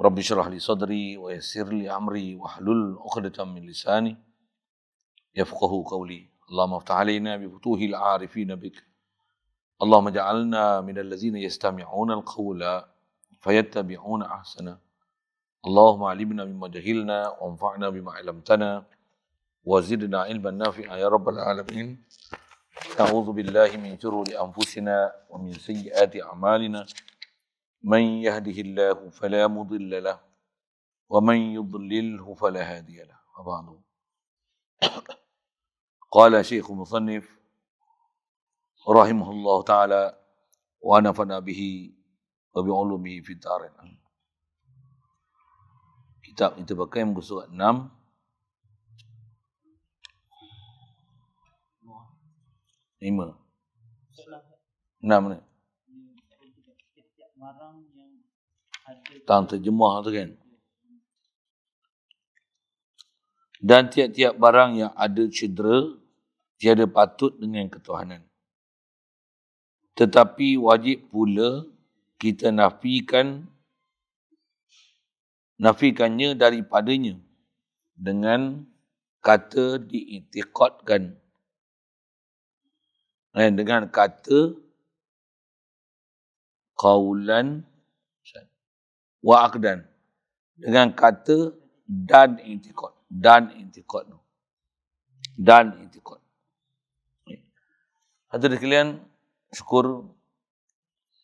Rabbi syrah li sadri wa yassir li amri wa hlul 'uqdatam min lisani yafqahu qawli. Allahumma aftah alaina bi futuhil 'arifin bik. Allahumma ja'alna minal ladzina yastami'una al-qawla fayattabi'una ahsana. Allahumma 'allimna mimma jahilna wanfa'na bima 'allamtana wa zidna 'ilman nafi'a ya rabbal alamin. A'udzu billahi min shururi anfusina wa min sayyiati a'malina. من يهده الله فلا مضل له ومن يضلله فلا هادي له. وبعد قال شيخ المصنف رحمه الله تعالى ونفعنا به وبعلومه في الدارين. Kitab kita pakai muka surat 6. 6 ni. Tang terjemah tu kan. Dan tiap-tiap barang yang ada cedera tiada patut dengan ketuhanan. Tetapi wajib pula kita nafikannya daripadanya dengan kata diiktikadkan. Dengan kata qaulan wa aqdan, dengan kata dan i'tiqad. Hadirin sekalian, syukur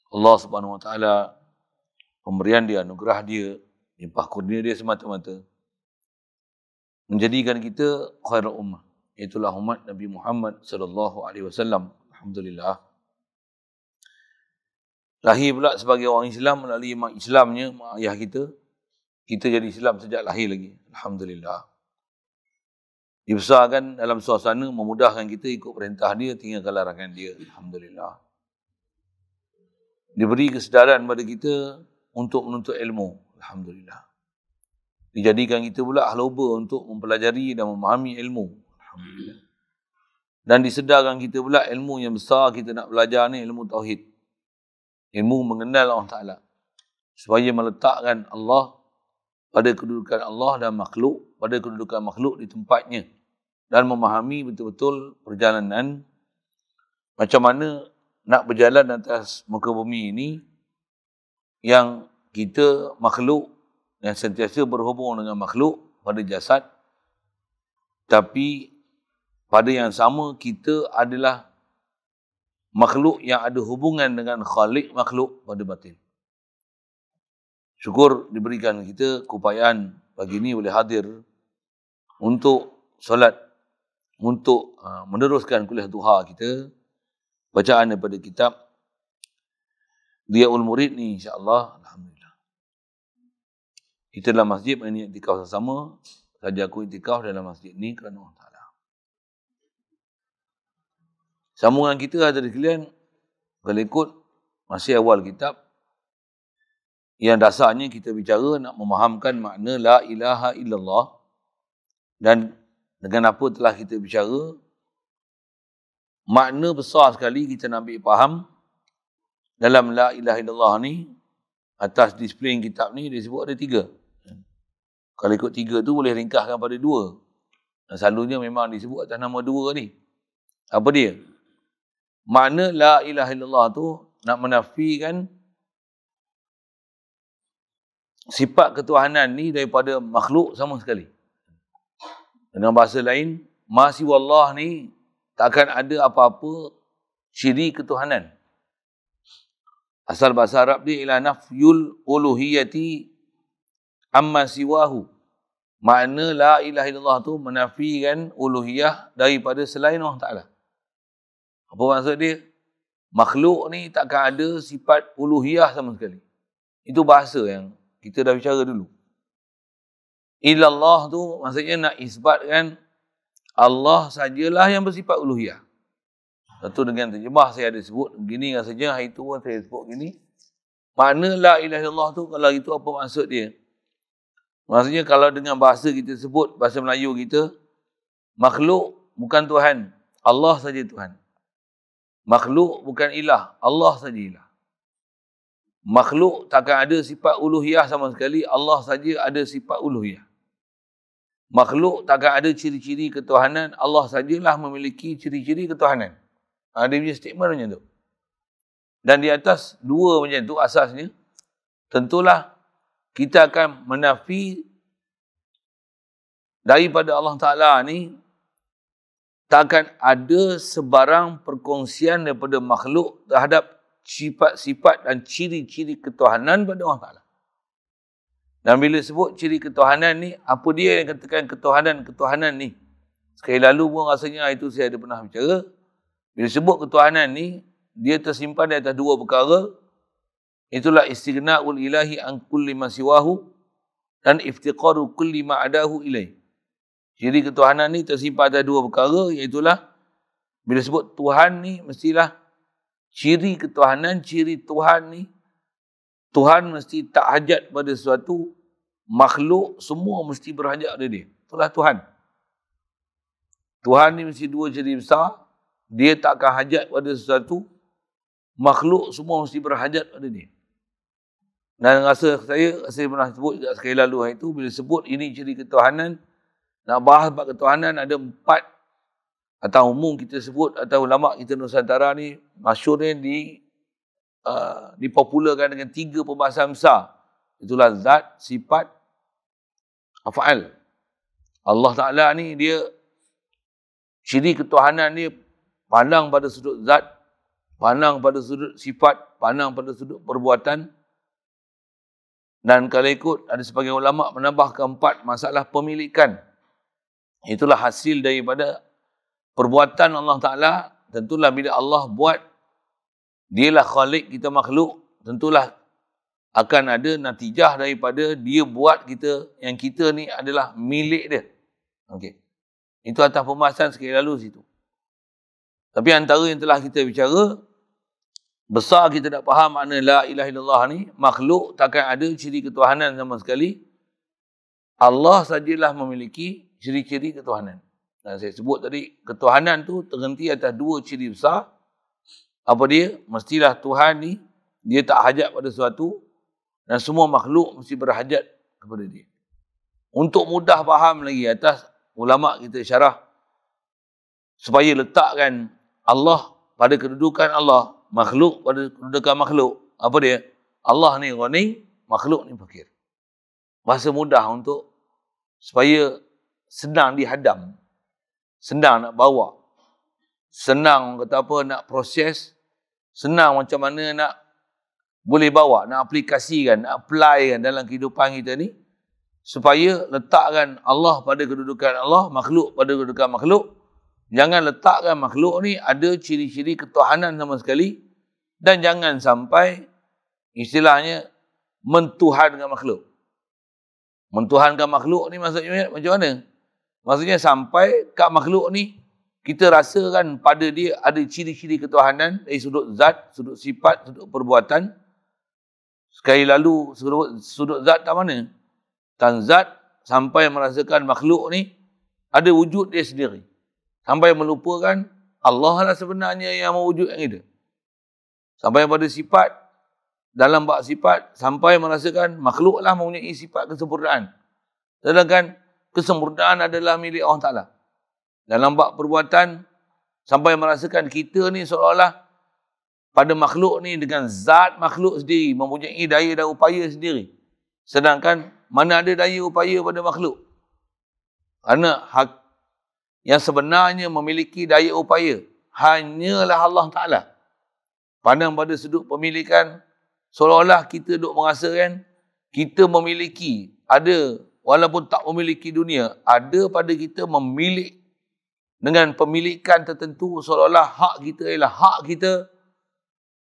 Allah Subhanahu wa taala, pemberian dia, anugerah dia, limpah kurnia dia semata-mata menjadikan kita khairul ummah, itulah umat Nabi Muhammad sallallahu alaihi wasallam. Alhamdulillah. Lahir pula sebagai orang Islam melalui mak Islamnya, mak ayah kita. Kita jadi Islam sejak lahir lagi. Alhamdulillah. Dibesarkan dalam suasana memudahkan kita ikut perintah dia, tinggalkan larangan dia. Alhamdulillah. Diberi kesedaran pada kita untuk menuntut ilmu. Alhamdulillah. Dijadikan kita pula ahloba untuk mempelajari dan memahami ilmu. Alhamdulillah. Dan disedarkan kita pula ilmu yang besar kita nak belajar ni, ilmu tauhid. Ilmu mengenal Allah Ta'ala. Supaya meletakkan Allah pada kedudukan Allah dan makhluk, pada kedudukan makhluk di tempatnya. Dan memahami betul-betul perjalanan macam mana nak berjalan atas muka bumi ini, yang kita makhluk yang sentiasa berhubung dengan makhluk pada jasad, tapi pada yang sama kita adalah makhluk yang ada hubungan dengan Khalik makhluk pada batin. Syukur diberikan kita keupayaan pagi ini boleh hadir untuk solat, untuk meneruskan kuliah duha kita, bacaan daripada kitab Diyaul Murid ni, insya-Allah. Alhamdulillah. Kita dalam masjid ini iktikaf sama-sama. Saja aku iktikaf dalam masjid ni kerana Allah Ta'ala. Sambungan kita ada di kalian, kalau ikut masih awal kitab, yang dasarnya kita bicara nak memahamkan makna la ilaha illallah. Dan dengan apa telah kita bicara, makna besar sekali kita nak ambil faham dalam la ilaha illallah ni. Atas disiplin kitab ni dia sebut ada 3. Kalau ikut 3 tu boleh ringkaskan pada 2. Dan selalunya memang disebut atas nama 2 ni. Apa dia? Makna la ilaha illallah tu nak menafikan sifat ketuhanan ni daripada makhluk sama sekali. Dengan bahasa lain, ma siwallah ni takkan ada apa-apa syirik ketuhanan. Asal bahasa Arab dia ialah nafyul uluhiyati amma siwahu. Makna la ilaha illallah tu menafikan uluhiyah daripada selain Allah Ta'ala. Apa maksud dia? Makhluk ni takkan ada sifat uluhiyah sama sekali. Itu bahasa yang kita dah bicara dulu. Ilallah tu maksudnya nak isbatkan Allah sajalah yang bersifat uluhiyah. Satu dengan terjemah saya ada sebut begini saja, hari tu pun saya sebut gini. Makna la ilaha illallah tu kalau itu apa maksud dia? Maksudnya kalau dengan bahasa kita sebut, bahasa Melayu kita, makhluk bukan Tuhan, Allah saja Tuhan. Makhluk bukan ilah, Allah saja ilah. Makhluk takkan ada sifat uluhiyah sama sekali. Allah saja ada sifat uluhiyah. Makhluk takkan ada ciri-ciri ketuhanan. Allah sajalah memiliki ciri-ciri ketuhanan. Dia punya statement macam tu. Dan di atas dua macam tu asasnya, tentulah kita akan menafi daripada Allah Ta'ala ni takkan ada sebarang perkongsian daripada makhluk terhadap sifat-sifat dan ciri-ciri ketuhanan pada Allah Ta'ala. Dan bila sebut ciri ketuhanan ni, apa dia yang katakan ketuhanan ni? Sekali lalu pun rasanya itu saya ada pernah bicara. Bila sebut ketuhanan ni, dia tersimpan di atas dua perkara. Itulah istighna'ul ilahi an kulli ma siwahu dan iftiqaru kulli ma adahu ilaih. Ciri ketuhanan ni tersimpan atas dua perkara, iaitulah bila sebut Tuhan ni, mestilah ciri ketuhanan, ciri Tuhan ni, Tuhan mesti tak hajat pada sesuatu, makhluk semua mesti berhajat pada dia. Itulah Tuhan. Tuhan ni mesti dua ciri besar, dia takkan hajat pada sesuatu, makhluk semua mesti berhajat pada dia. Dan saya pernah sebut juga sekali lalu hari itu, bila sebut ini ciri ketuhanan, nak bahas bab ketuhanan ada 4 atau umum kita sebut atau ulama kita Nusantara ni masyhurnya dipopularkan dengan 3 perbahasan besar. Itulah zat, sifat, af'al. Allah Ta'ala ni dia ciri ketuhanan dia pandang pada sudut zat, pandang pada sudut sifat, pandang pada sudut perbuatan. Dan kalau ikut ada sebagian ulama menambahkan 4 masalah pemilikan. Itulah hasil daripada perbuatan Allah Ta'ala. Tentulah bila Allah buat, dialah khalik kita makhluk, tentulah akan ada natijah daripada dia buat kita, yang kita ni adalah milik dia. Okey. Itu atas pembahasan sekali lalu situ. Tapi antara yang telah kita bicara, besar kita nak faham makna la ilaha illallah ni, makhluk takkan ada ciri ketuhanan sama sekali. Allah sajalah memiliki ciri-ciri ketuhanan. Dan saya sebut tadi, ketuhanan tu terhenti atas 2 ciri besar. Apa dia? Mestilah Tuhan ni, dia tak hajat pada sesuatu, dan semua makhluk mesti berhajat kepada dia. Untuk mudah faham lagi, atas ulama kita syarah, supaya letakkan Allah pada kedudukan Allah, makhluk pada kedudukan makhluk. Apa dia? Allah ni ghani, makhluk ni fakir. Bahasa mudah untuk supaya senang dihadam, senang nak bawa, senang kata apa nak proses, senang macam mana nak boleh bawa, nak aplikasikan, nak apply kan dalam kehidupan kita ni, supaya letakkan Allah pada kedudukan Allah, makhluk pada kedudukan makhluk. Jangan letakkan makhluk ni ada ciri-ciri ketuhanan sama sekali, dan jangan sampai istilahnya mentuhankan makhluk. Mentuhankan makhluk ni maksudnya macam mana? Maksudnya sampai kat makhluk ni kita rasakan pada dia ada ciri-ciri ketuhanan dari sudut zat, sudut sifat, sudut perbuatan. Sekali lalu sudut zat tak mana? Dan zat sampai merasakan makhluk ni ada wujud dia sendiri. Sampai melupakan Allah lah sebenarnya yang mewujudkan kita. Sampai pada sifat, dalam bab sifat, sampai merasakan makhluk lah mempunyai sifat kesempurnaan. Sedangkan kesempurnaan adalah milik Allah Ta'ala. Dalam bab perbuatan, sampai merasakan kita ni seolah-olah pada makhluk ni dengan zat makhluk sendiri, mempunyai daya dan upaya sendiri. Sedangkan mana ada daya upaya pada makhluk? Kerana yang sebenarnya memiliki daya upaya hanyalah Allah Ta'ala. Pandang pada sudut pemilikan, seolah-olah kita duk merasakan kita memiliki, ada walaupun tak memiliki dunia, ada pada kita memilik dengan pemilikan tertentu, seolah-olah hak kita ialah hak kita.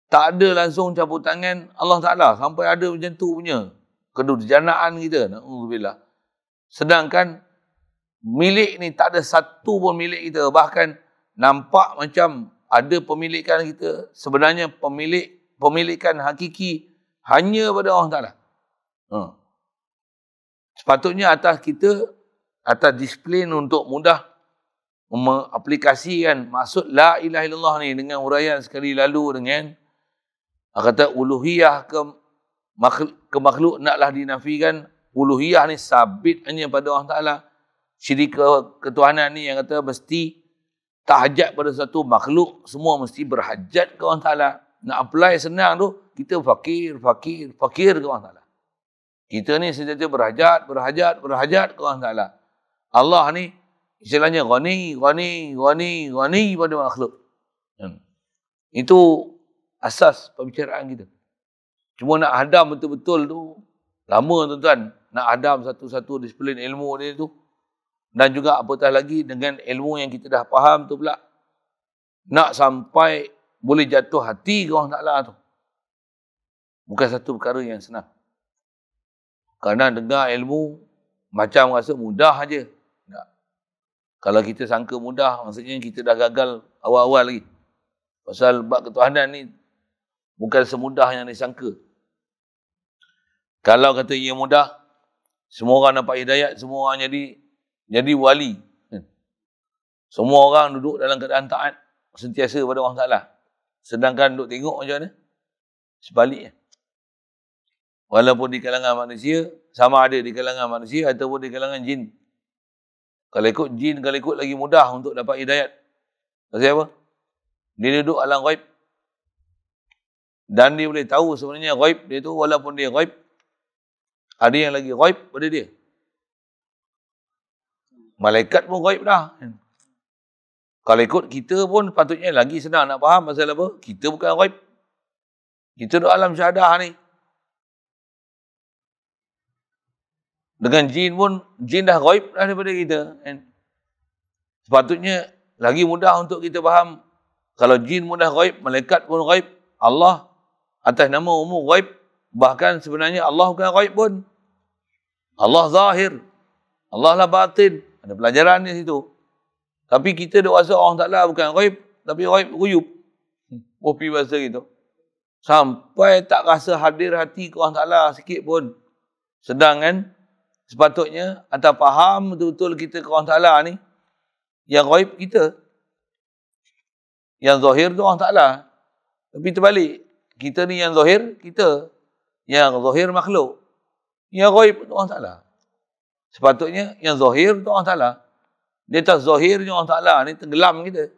Tak ada langsung campur tangan Allah Ta'ala sampai ada macam tu punya kedurjanaan kita. Na'udzubillah. Sedangkan milik ni tak ada satu pun milik kita. Bahkan nampak macam ada pemilikan kita, sebenarnya pemilikan hakiki hanya pada Allah Ta'ala. Sepatutnya atas kita, atas disiplin untuk mudah mengaplikasikan maksud la ilaha illallah ni dengan huraian sekali lalu dengan kata uluhiyah ke ke makhluk naklah dinafikan. Uluhiyah ni sabit hanya pada Allah Ta'ala. Syirik ketuhanan ni yang kata mesti tahajat pada satu makhluk, semua mesti berhajat ke Allah Ta'ala. Nak apply senang tu, kita fakir ke Allah Ta'ala. Kita ni sentiasa berhajat ke Allah Ta'ala. Allah ni istilahnya ghani pada makhluk. Itu asas pembicaraan kita. Cuma nak hadam betul-betul tu, lama tuan-tuan. Nak hadam satu-satu disiplin ilmu dia tu. Dan juga apatah lagi dengan ilmu yang kita dah faham tu pula. Nak sampai boleh jatuh hati ke Allah Ta'ala tu. Bukan satu perkara yang senang. Kerana dengar ilmu, macam rasa mudah aja. Tak. Kalau kita sangka mudah, maksudnya kita dah gagal awal-awal lagi. Pasal bab ketuhanan ni bukan semudah yang disangka. Kalau kata ia mudah, semua orang dapat hidayat, semua orang jadi wali. Semua orang duduk dalam keadaan taat sentiasa pada Allah Ta'ala. Sedangkan duduk tengok macam mana? Sebaliknya. Walaupun di kalangan manusia, sama ada di kalangan manusia ataupun di kalangan jin. Kalau ikut jin, kalau ikut lagi mudah untuk dapat hidayat. Pasal apa? Dia duduk alam ghaib. Dan dia boleh tahu sebenarnya ghaib dia tu, walaupun dia ghaib, ada yang lagi ghaib pada dia. Malaikat pun ghaib dah. Kalau ikut kita pun patutnya lagi senang nak faham pasal apa? Kita bukan ghaib. Kita duduk alam syahadah ni. Dengan jin pun, jin dah ghaib dah daripada kita. Sepatutnya lagi mudah untuk kita faham. Kalau jin pun dah ghaib, malaikat pun ghaib, Allah atas nama umum ghaib. Bahkan sebenarnya Allah bukan ghaib pun. Allah zahir. Allah lah batin. Ada pelajaran di situ. Tapi kita duk rasa Allah Ta'ala bukan ghaib, tapi ghaib guyub. Kopi bahasa gitu. Sampai tak rasa hadir hati ke Allah Ta'ala sikit pun. Sedangkan sepatutnya atau faham betul-betul kita ke Allah Ta'ala ni, yang ghaib kita. Yang zahir tu Allah Ta'ala. Tapi terbalik. Kita ni yang zahir, kita. Yang zahir makhluk. Yang ghaib tu Allah Ta'ala. Sepatutnya yang zahir tu Allah Ta'ala. Dia tak zahirnya Allah Ta'ala ni tenggelam kita.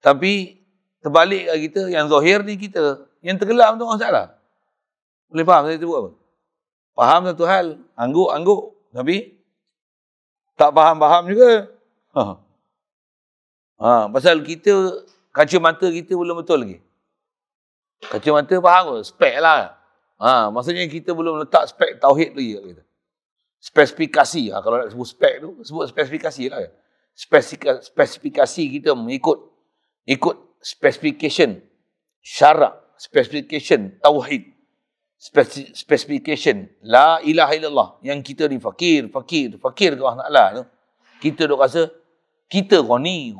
Tapi terbalik kat kita, yang zahir ni kita. Yang tenggelam tu Allah Ta'ala. Boleh faham saya sebut apa? Faham satu hal, angguk-angguk. Tapi tak faham-faham juga. Pasal kita, kacamata kita belum betul lagi. Kacamata faham ke? Spek lah. Maksudnya kita belum letak spek tauhid lagi kat kita. Spesifikasi. Kalau nak sebut spek tu, sebut spesifikasi lah. Spesifikasi kita mengikut specification syarak, specification tauhid, specification la ilaha illallah. Yang kita ni fakir ke Allah Ta'ala tu. Kita duk rasa kita ghani.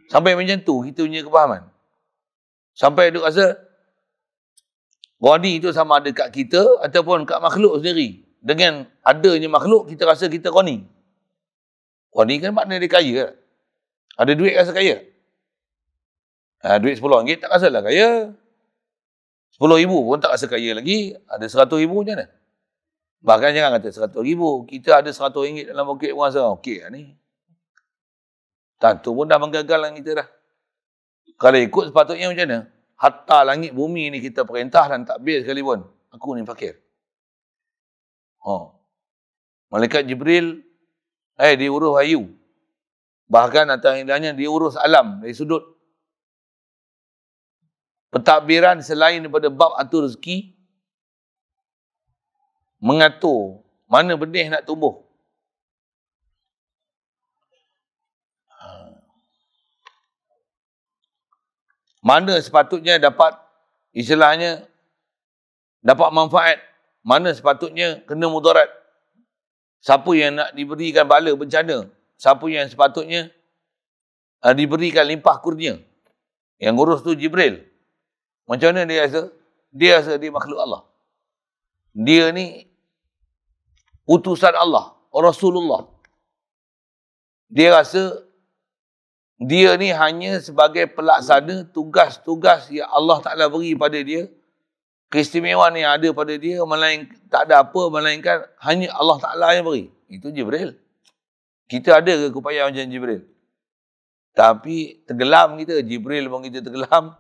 Sampai macam tu kita punya kefahaman. Sampai duk rasa ghani itu sama ada kat kita ataupun kat makhluk sendiri. Dengan adanya makhluk, kita rasa kita ghani. Ghani kan makna dia kaya. Ada duit rasa kaya. Duit RM10 tak rasalah kaya. RM10,000 pun tak rasa kaya lagi. Ada RM100,000 macam mana? Bahkan jangan kata RM100,000. Kita ada RM100 dalam poket pun rasa okey lah ni. Tentu pun dah menggagalkan kita dah. Kalau ikut sepatutnya macam mana? Hatta langit bumi ni kita perintah dan takbir sekalipun. Aku ni fakir. Malaikat Jibril, dia urus wahyu. Bahkan atas indahnya dia urus alam dari sudut pentadbiran selain daripada bab atur rezeki, mengatur mana benih nak tumbuh. Mana sepatutnya dapat, istilahnya, dapat manfaat. Mana sepatutnya kena mudarat. Siapa yang nak diberikan bala bencana. Siapa yang sepatutnya diberikan limpah kurnia. Yang ngurus tu Jibril. Macam mana dia rasa? Dia rasa dia makhluk Allah. Dia ni utusan Allah. Rasulullah. Dia rasa Dia ni hanya sebagai pelaksana tugas-tugas yang Allah Ta'ala beri pada dia. Keistimewaan yang ada pada dia, tak ada apa melainkan hanya Allah Ta'ala yang beri. Itu Jibril. Kita ada ke upaya macam Jibril? Tapi tenggelam kita, Jibril pun kita tenggelam.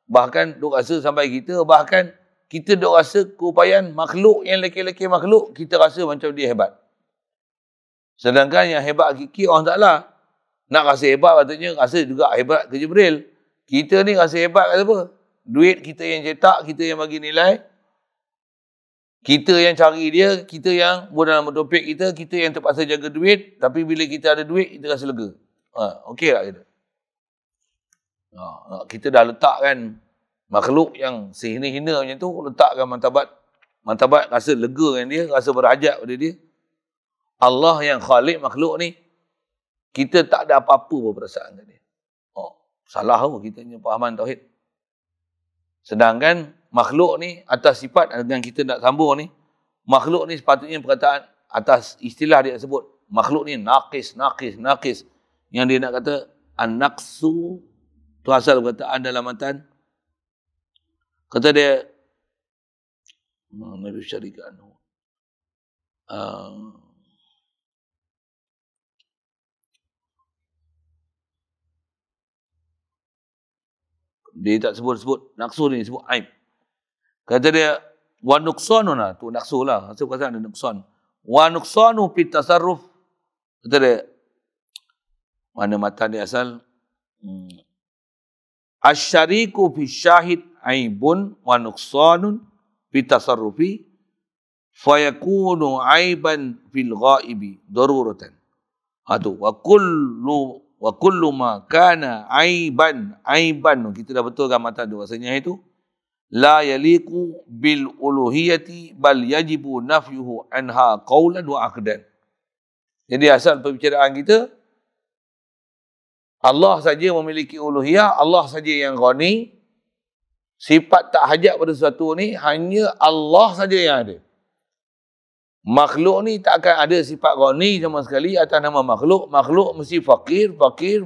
Bahkan duk rasa sampai kita, bahkan kita duk rasa keupayaan makhluk yang lelaki-lelaki makhluk, kita rasa macam dia hebat. Sedangkan yang hebat hakiki Allah Ta'ala. Nak rasa hebat patutnya rasa juga hebat ke Jibril. Kita ni rasa hebat kat apa? Duit kita yang cetak, kita yang bagi nilai. Kita yang cari dia, kita yang buat dalam dompet kita, kita yang terpaksa jaga duit. Tapi bila kita ada duit, kita rasa lega. Okey tak kita? Kita dah letakkan makhluk yang sehina-hina macam tu, letakkan martabat rasa lega dengan dia, rasa berhajat pada dia. Allah yang khalik makhluk ni, kita tak ada apa-apa pun perasaan kat dia. Salah pun kita punya pahaman tauhid. Sedangkan makhluk ni atas sifat dengan kita nak sambung ni, makhluk ni sepatutnya perkataan atas istilah dia sebut. Makhluk ni naqis. Yang dia nak kata an-naqsu tu asal perkataan dalam matan. Kata dia Nabi syarikat dia tak sebut naqsu ni, sebut aib. Kata dia wa nuqsanun tu naqsu lah. Maksud perkataan ada nuqsan. Wa nuqsanu fi tasarruf. Kata dia mana matan dia asal asyariku fi syahid aibun wa nuqsanun fi tasarrufi fayakunu aiban fil ghaibi daruratan. Tu wa kullu ma kana aiban kita dah betulkan matan tu, maksudnya itu la yaliqu bil uluhiyati bal yajibu nafyuhu anha qawlan wa aqdan. Jadi asal perbicaraan kita, Allah saja memiliki uluhiyah, Allah saja yang ghani. Sifat tak hajat pada sesuatu ni hanya Allah saja yang ada. Makhluk ni tak akan ada sifat ghani sama sekali atas nama makhluk. Makhluk mesti fakir. Okey,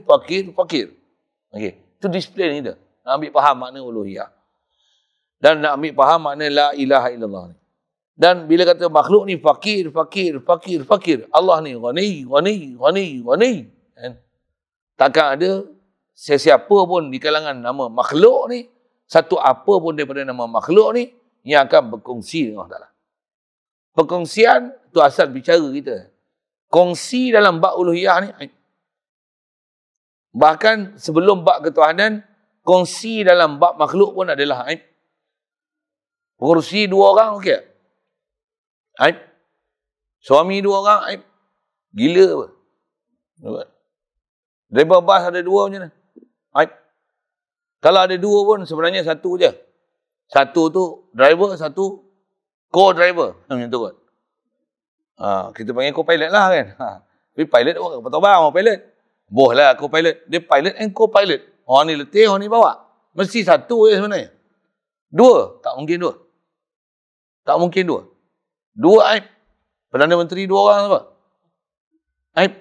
itu disiplin kita. Nak ambil faham makna uluhiyah. Dan nak ambil faham makna la ilaha illallah ni. Dan bila kata makhluk ni fakir. Allah ni ghani. Takkan ada sesiapa pun di kalangan nama makhluk ni, satu apa pun daripada nama makhluk ni yang akan berkongsi dengan Allah Ta'ala. Perkongsian tu asal bicara kita. Kongsi dalam bab uluhiyah ni. Bahkan sebelum bab ketuhanan, kongsi dalam bab makhluk pun adalah aib. Kursi 2 orang, okey tak? Aib. Suami 2 orang, aib. Gila apa? Driver bas ada 2 macam mana? Aib. Kalau ada 2 pun sebenarnya 1 je. 1 tu driver, 1 co-driver. Macam tu kot. Kita panggil co-pilot lah kan. Tapi pilot orang terbang orang pilot. Boh lah co-pilot. Dia pilot and co-pilot. Orang ni letih, orang ni bawa. Mesti 1 je sebenarnya. 2. Tak mungkin 2. Tak mungkin 2. 2 aib. Perdana Menteri 2 orang apa? Aib.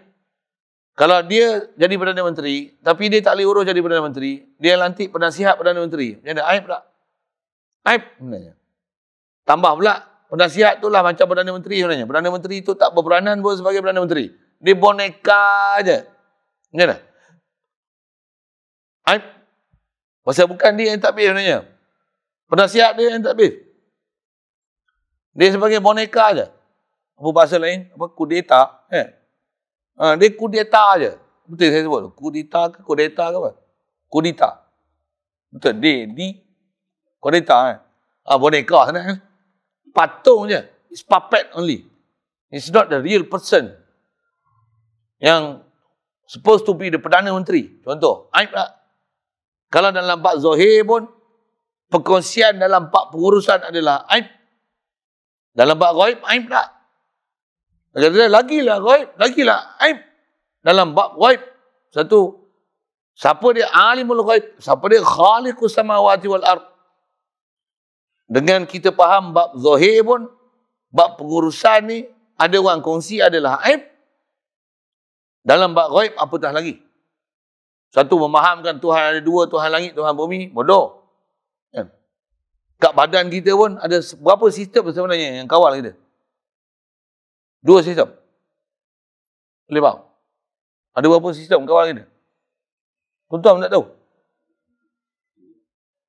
Kalau dia jadi Perdana Menteri, tapi dia tak boleh urus jadi Perdana Menteri, dia lantik penasihat Perdana Menteri. Dia ada aib tak? Aib sebenarnya. Tambah pula, penasihat tu lah macam Perdana Menteri sebenarnya. Perdana Menteri tu tak berperanan pun sebagai Perdana Menteri. Dia boneka je. Macam mana? Aib. Pasal bukan dia yang takbir sebenarnya. Penasihat dia yang takbir. Dia sebagai boneka je. Apa bahasa lain? Apa? Kudeta. Dia kudeta je. Betul saya sebut. Kudeta ke kudeta ke apa? Kudeta. Betul. Kudeta. Boneka sebenarnya. Patung je. It's puppet only. It's not the real person. Yang supposed to be the Perdana Menteri. Contoh. Aib tak? Kalau dalam bab Zohir pun, perkongsian dalam bab pengurusan adalah aib. Dalam bab ghaib, aib tak? Lagilah ghaib, lagilah aib. Dalam bab ghaib, satu, siapa dia alimul ghaib, siapa dia khaliqus samawati wal ard. Dengan kita faham bab zahir pun, bab pengurusan ni, ada orang kongsi adalah aib. Dalam bab ghaib, apatah lagi. Satu memahamkan Tuhan ada dua, Tuhan langit, Tuhan bumi, bodoh. Kan? Kat badan kita pun ada berapa sistem sebenarnya yang kawal kita? 2 sistem. Boleh faham? Ada berapa sistem kawal kita? Tuan-tuan tak tahu?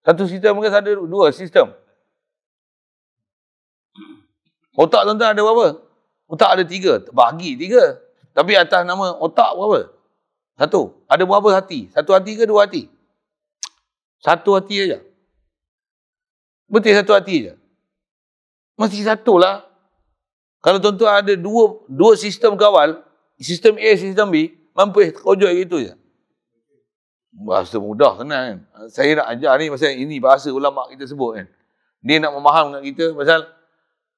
Satu sistem ke ada 2 sistem? Otak tuan-tuan ada berapa? Otak ada 3. Bagi 3. Tapi atas nama otak berapa? 1. Ada berapa hati? 1 hati ke 2 hati? 1 hati aja. Betul 1 hati aja. Mesti 1 lah. Kalau tuan-tuan ada 2 sistem kawal, sistem A, sistem B, mampu terkojok gitu je. Bahasa mudah senang kan. Saya nak ajar ni pasal ini bahasa ulama kita sebut kan. Dia nak memahamkan kita pasal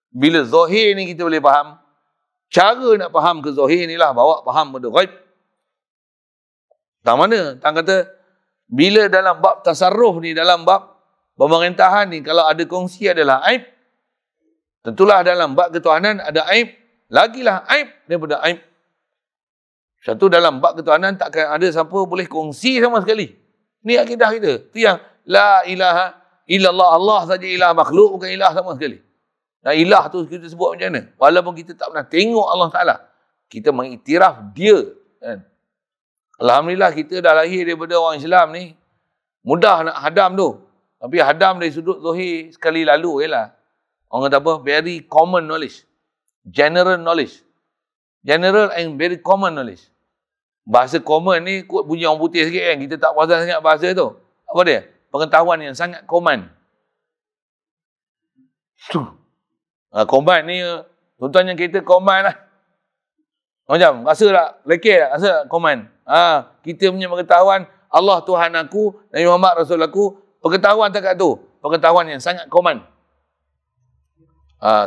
bila zahir ni kita boleh faham. Cara nak faham ke zahir ni lah bawa faham pada ghaib. Tak mana? Tak kata bila dalam bab tasarruf ni, dalam bab pemerintahan ni, kalau ada kongsi adalah aib, tentulah dalam bab ketuhanan ada aib, lagilah aib daripada aib. Satu dalam bab ketuhanan takkan ada siapa boleh kongsi sama sekali. Ni akidah kita. Itu yang la ilaha illallah, Allah saja ilah, makhluk bukan ilah sama sekali. Nah, ilah tu kita sebut macam mana? Walaupun kita tak pernah tengok Allah Ta'ala, kita mengiktiraf dia. Kan? Alhamdulillah kita dah lahir daripada orang Islam ni. Mudah nak hadam tu. Tapi hadam dari sudut zahir sekali lalu je lah. Orang kata apa? Very common knowledge. General knowledge. General and very common knowledge. Bahasa common ni kot bunyi orang putih sikit kan. Kita tak puas sangat bahasa tu. Apa dia? Pengetahuan yang sangat common. Common ni, tuan-tuan yang kereta common lah. Macam, rasa tak? Lekir tak? Rasa tak? Common. Kita punya pengetahuan, Allah Tuhan aku, Nabi Muhammad Rasul aku, pengetahuan tak kat tu? Pengetahuan yang sangat common.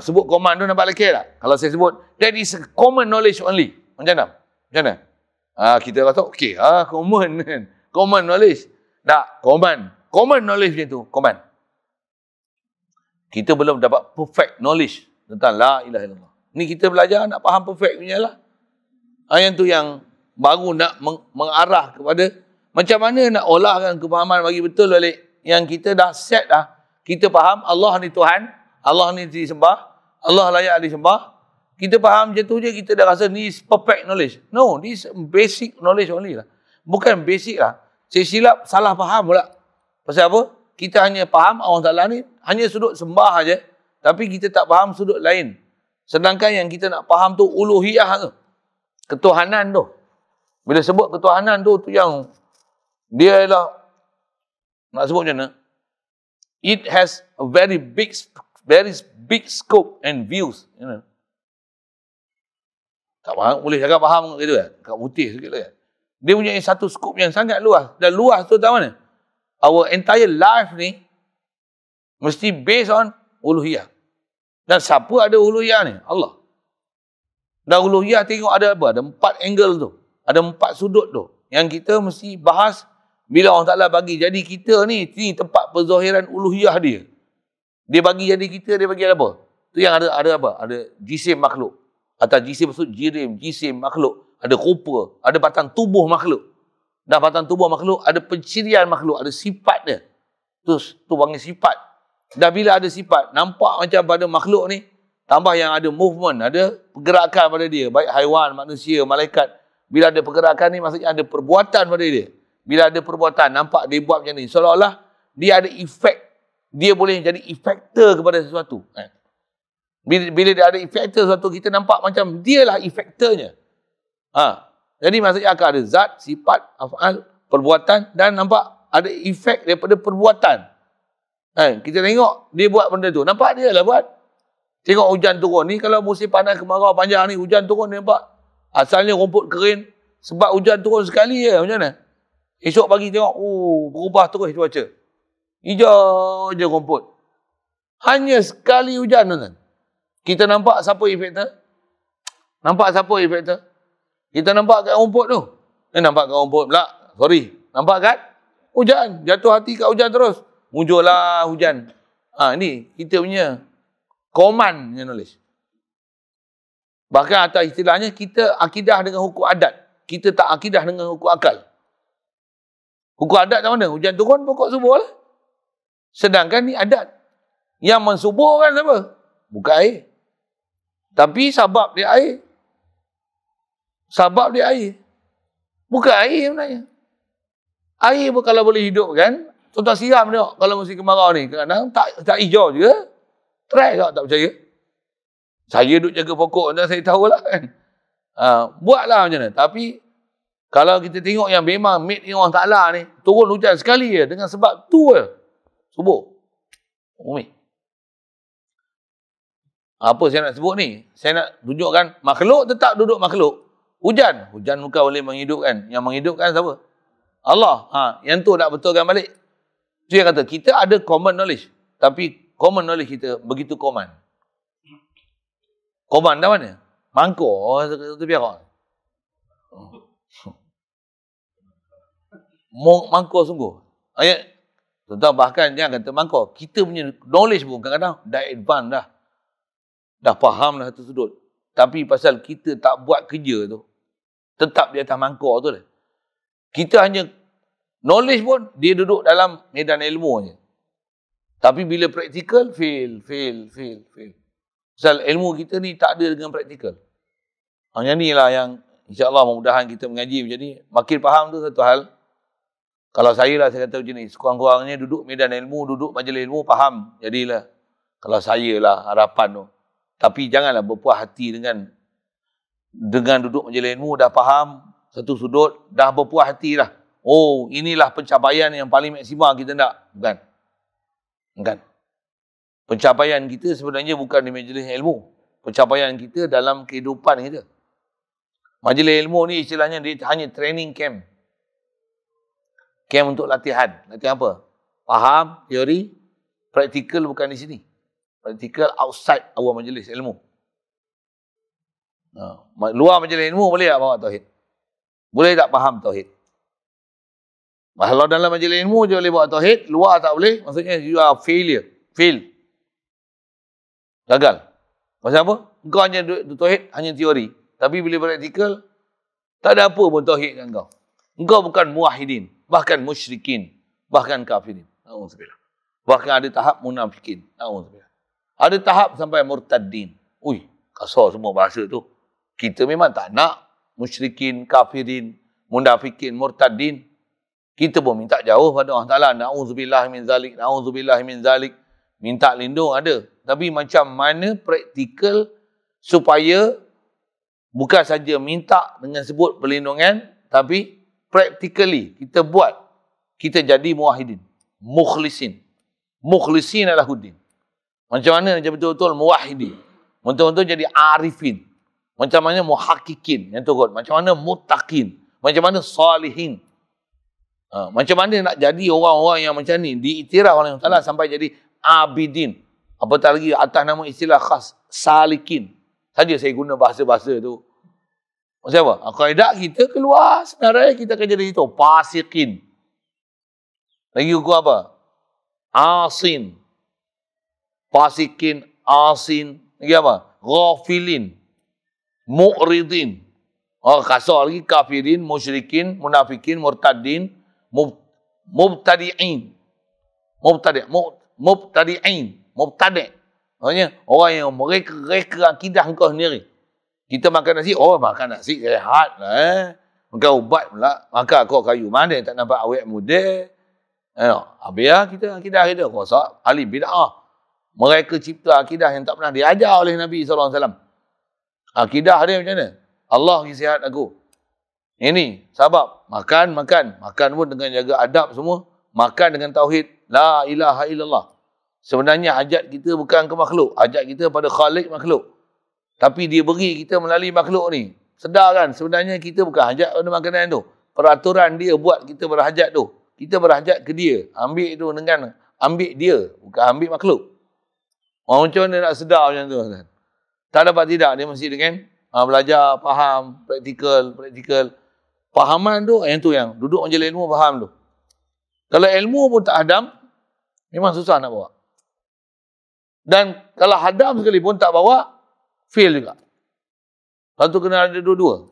Sebut common tu nampak lekir tak? Kalau saya sebut, that is common knowledge only. Macam mana? Macam mana? Kita rasa, okey, common kan. Common knowledge. Tak, common. Common knowledge macam tu, common. Kita belum dapat perfect knowledge tentang la ilaha illallah. Ni kita belajar nak faham perfect punya lah. Yang tu yang baru nak mengarah kepada macam mana nak olahkan kefahaman bagi betul balik. Yang kita dah set dah. Kita faham Allah ni Tuhan, Allah ni disembah, Allah layak disembah. Kita faham macam tu je, kita dah rasa ni perfect knowledge. No, this basic knowledge only lah. Bukan basic lah. Saya silap, salah faham pula. Pasal apa? Kita hanya faham Allah Ta'ala ni hanya sudut sembah aja, tapi kita tak faham sudut lain. Sedangkan yang kita nak faham tu uluhiyah tu. Ketuhanan tu. Bila sebut ketuhanan tu yang dia ialah, nak sebut macam mana? It has a very big scope and views. You know? Tak faham, boleh cakap faham gitu kan? Cakap putih sikit lah kan? Dia punya satu skop yang sangat luas. Dan luas tu tahu mana? Our entire life ni mesti based on uluhiyah. Dan siapa ada uluhiyah ni? Allah. Dan uluhiyah tengok ada apa? Ada 4 angle tu. Ada 4 sudut tu. Yang kita mesti bahas bila Allah Ta'ala bagi jadi kita ni tempat perzahiran uluhiyah dia. Dia bagi jadi kita, dia bagi apa? Tu yang ada apa? Ada jisim makhluk. Atau jisim maksud jisim makhluk. Ada rupa, ada batang tubuh makhluk. Dan batang tubuh makhluk ada pencirian makhluk, ada sifat dia. Tu panggil sifat. Dan bila ada sifat, nampak macam pada makhluk ni, tambah yang ada movement, ada pergerakan pada dia. Baik haiwan, manusia, malaikat. Bila ada pergerakan ni, maksudnya ada perbuatan pada dia. Bila ada perbuatan, nampak dia buat macam ni. Seolah-olah dia ada efek. Dia boleh jadi efektor kepada sesuatu. Bila dia ada efektor sesuatu, kita nampak macam dialah efektornya. Jadi maksudnya akan ada zat, sifat, af'al, perbuatan dan nampak ada efek daripada perbuatan. Kita tengok dia buat benda tu. Nampak dia lah buat. Tengok hujan turun ni. Kalau musim panas kemarau panjang ni, hujan turun ni nampak. Asalnya rumput kering. Sebab hujan turun sekali je. Macam mana? Esok pagi tengok. Berubah terus cuaca. Hijau je rumput. Hanya sekali hujan tu. Kita nampak siapa efektor? Nampak siapa efektor? Kita nampak kat rumput tu. Nampak kat rumput pula. Sorry. Nampak kat hujan. Jatuh hati kat hujan terus. Muncullah hujan. Ini kita punya command knowledge. Bahkan atas istilahnya kita akidah dengan hukum adat. Kita tak akidah dengan hukum akal. Hukum adat macam mana? Hujan turun, pokok subur lah. Sedangkan ni adat. Yang mensuburkan apa? Bukan air. Tapi sabab dia air. Sabab dia air. Bukan air sebenarnya. Air pun kalau boleh hidup kan, tuan-tuan siram tengok kalau musim kemarau ni. Kadang-kadang tak hijau juga. Try tak percaya. Saya duduk jaga pokok, dan saya tahulah kan. Buatlah macam mana. Tapi, kalau kita tengok yang memang made in Allah Ta'ala ni, turun hujan sekali je, dengan sebab tu je. Subur. Umi. Apa saya nak sebut ni? Saya nak tunjukkan, makhluk tetap duduk makhluk. Hujan. Hujan bukan boleh menghidupkan. Yang menghidupkan siapa? Allah. Yang tu nak betulkan balik. Itu yang kata, kita ada common knowledge. Tapi common knowledge kita begitu common. Common dah mana? Mangkuk. Itu biar. Mangkuk sungguh. Tuan-tuan bahkan jangan kata mangkuk. Kita punya knowledge pun kadang-kadang dah advance dah. Dah faham dah satu sudut. Tapi pasal kita tak buat kerja tu, tetap di atas mangkuk tu lah. Kita hanya knowledge pun dia duduk dalam medan ilmu je. Tapi bila praktikal, fail. Pasal ilmu kita ni tak ada dengan praktikal. Yang ni lah yang insyaAllah mudah-mudahan kita mengaji macam ni. Makin faham tu satu hal. Kalau saya lah, saya kata macam ni. Sekurang-kurangnya duduk medan ilmu, duduk majlis ilmu, faham. Jadilah. Kalau saya lah harapan tu. Tapi janganlah berpuas hati dengan duduk majlis ilmu, dah faham satu sudut, dah berpuas hati lah. Oh, inilah pencapaian yang paling maksimal kita nak. Bukan. Pencapaian kita sebenarnya bukan di majlis ilmu. Pencapaian kita dalam kehidupan kita. Majlis ilmu ni istilahnya dia hanya training camp. Camp untuk latihan. Latihan apa? Faham, teori, praktikal bukan di sini. Praktikal outside our majlis ilmu. Luar majlis ilmu boleh tak bawa tauhid? Boleh tak faham tauhid? Kalau dalam majlis ilmu je boleh bawa tauhid, luar tak boleh, maksudnya you are failure. Fail. Gagal. Pasal apa? Engkau hanya tauhid, hanya teori. Tapi bila praktikal, tak ada apa pun tauhid dengan kau. Engkau bukan muwahhidin, bahkan musyrikin, bahkan kafirin. Na'udzubillah. Bahkan ada tahap munafikin. Na'udzubillah. Ada tahap sampai murtaddin. Ui, kasar semua bahasa tu. Kita memang tak nak musyrikin, kafirin, munafikin, murtaddin. Kita pun minta jauh pada Allah Ta'ala. Na'udzubillah min zalik, na'udzubillah min zalik. Minta lindung ada. Tapi macam mana praktikal supaya bukan saja minta dengan sebut perlindungan, tapi practically kita buat, kita jadi muwahhidin, mukhlisin. Mukhlisin adalah huddin. Macam mana jadi betul-betul muwahhidin. Betul-betul jadi arifin. Macam mana muhakkikin yang turut. Macam mana muttaqin. Macam mana salihin. Macam mana nak jadi orang-orang yang macam ni, diiktiraf oleh Allah Ta'ala sampai jadi abidin. Apatah lagi atas nama istilah khas, salikin. Saja saya guna bahasa-bahasa tu. Maksud apa? Kaedah kita keluar, sebenarnya kita akan jadi itu. Fasikin. Lagi hukum apa? Asin. Fasikin, asin. Lagi apa? Ghafilin. Mu'ridin. Kasar lagi. Kafirin, musyrikin, munafikin, murtaddin, mubtadi'in. Mubtadi'in. Mubtadi'. Maksudnya, orang yang mereka akidah engkau sendiri. Kita makan nasi, makan nasi rehat lah. Makan ubat pula, makan kau kayu mana tak nampak awet muda. Biar kita akidah kita rosak, ahli bid'ah. Mereka cipta akidah yang tak pernah diajar oleh Nabi SAW. Akidah dia macam mana? Allah bagi sihat aku. Ini sebab makan pun dengan jaga adab semua. Makan dengan tauhid la ilaha illallah. Sebenarnya hajat kita bukan ke makhluk, hajat kita pada Khalik makhluk. Tapi dia beri kita melalui makhluk ni. Sedar kan? Sebenarnya kita bukan hajat pada makanan tu. Peraturan dia buat kita berhajat tu. Kita berhajat ke dia. Ambil tu dengan ambil dia. Bukan ambil makhluk. Macam mana nak sedar macam tu? Tak dapat tidak. Dia mesti dengan belajar, faham, praktikal. Fahaman tu, yang tu yang duduk majlis ilmu faham tu. Kalau ilmu pun tak hadam, memang susah nak bawa. Dan kalau hadam sekali pun tak bawa, fail juga. Satu kena ada dua-dua.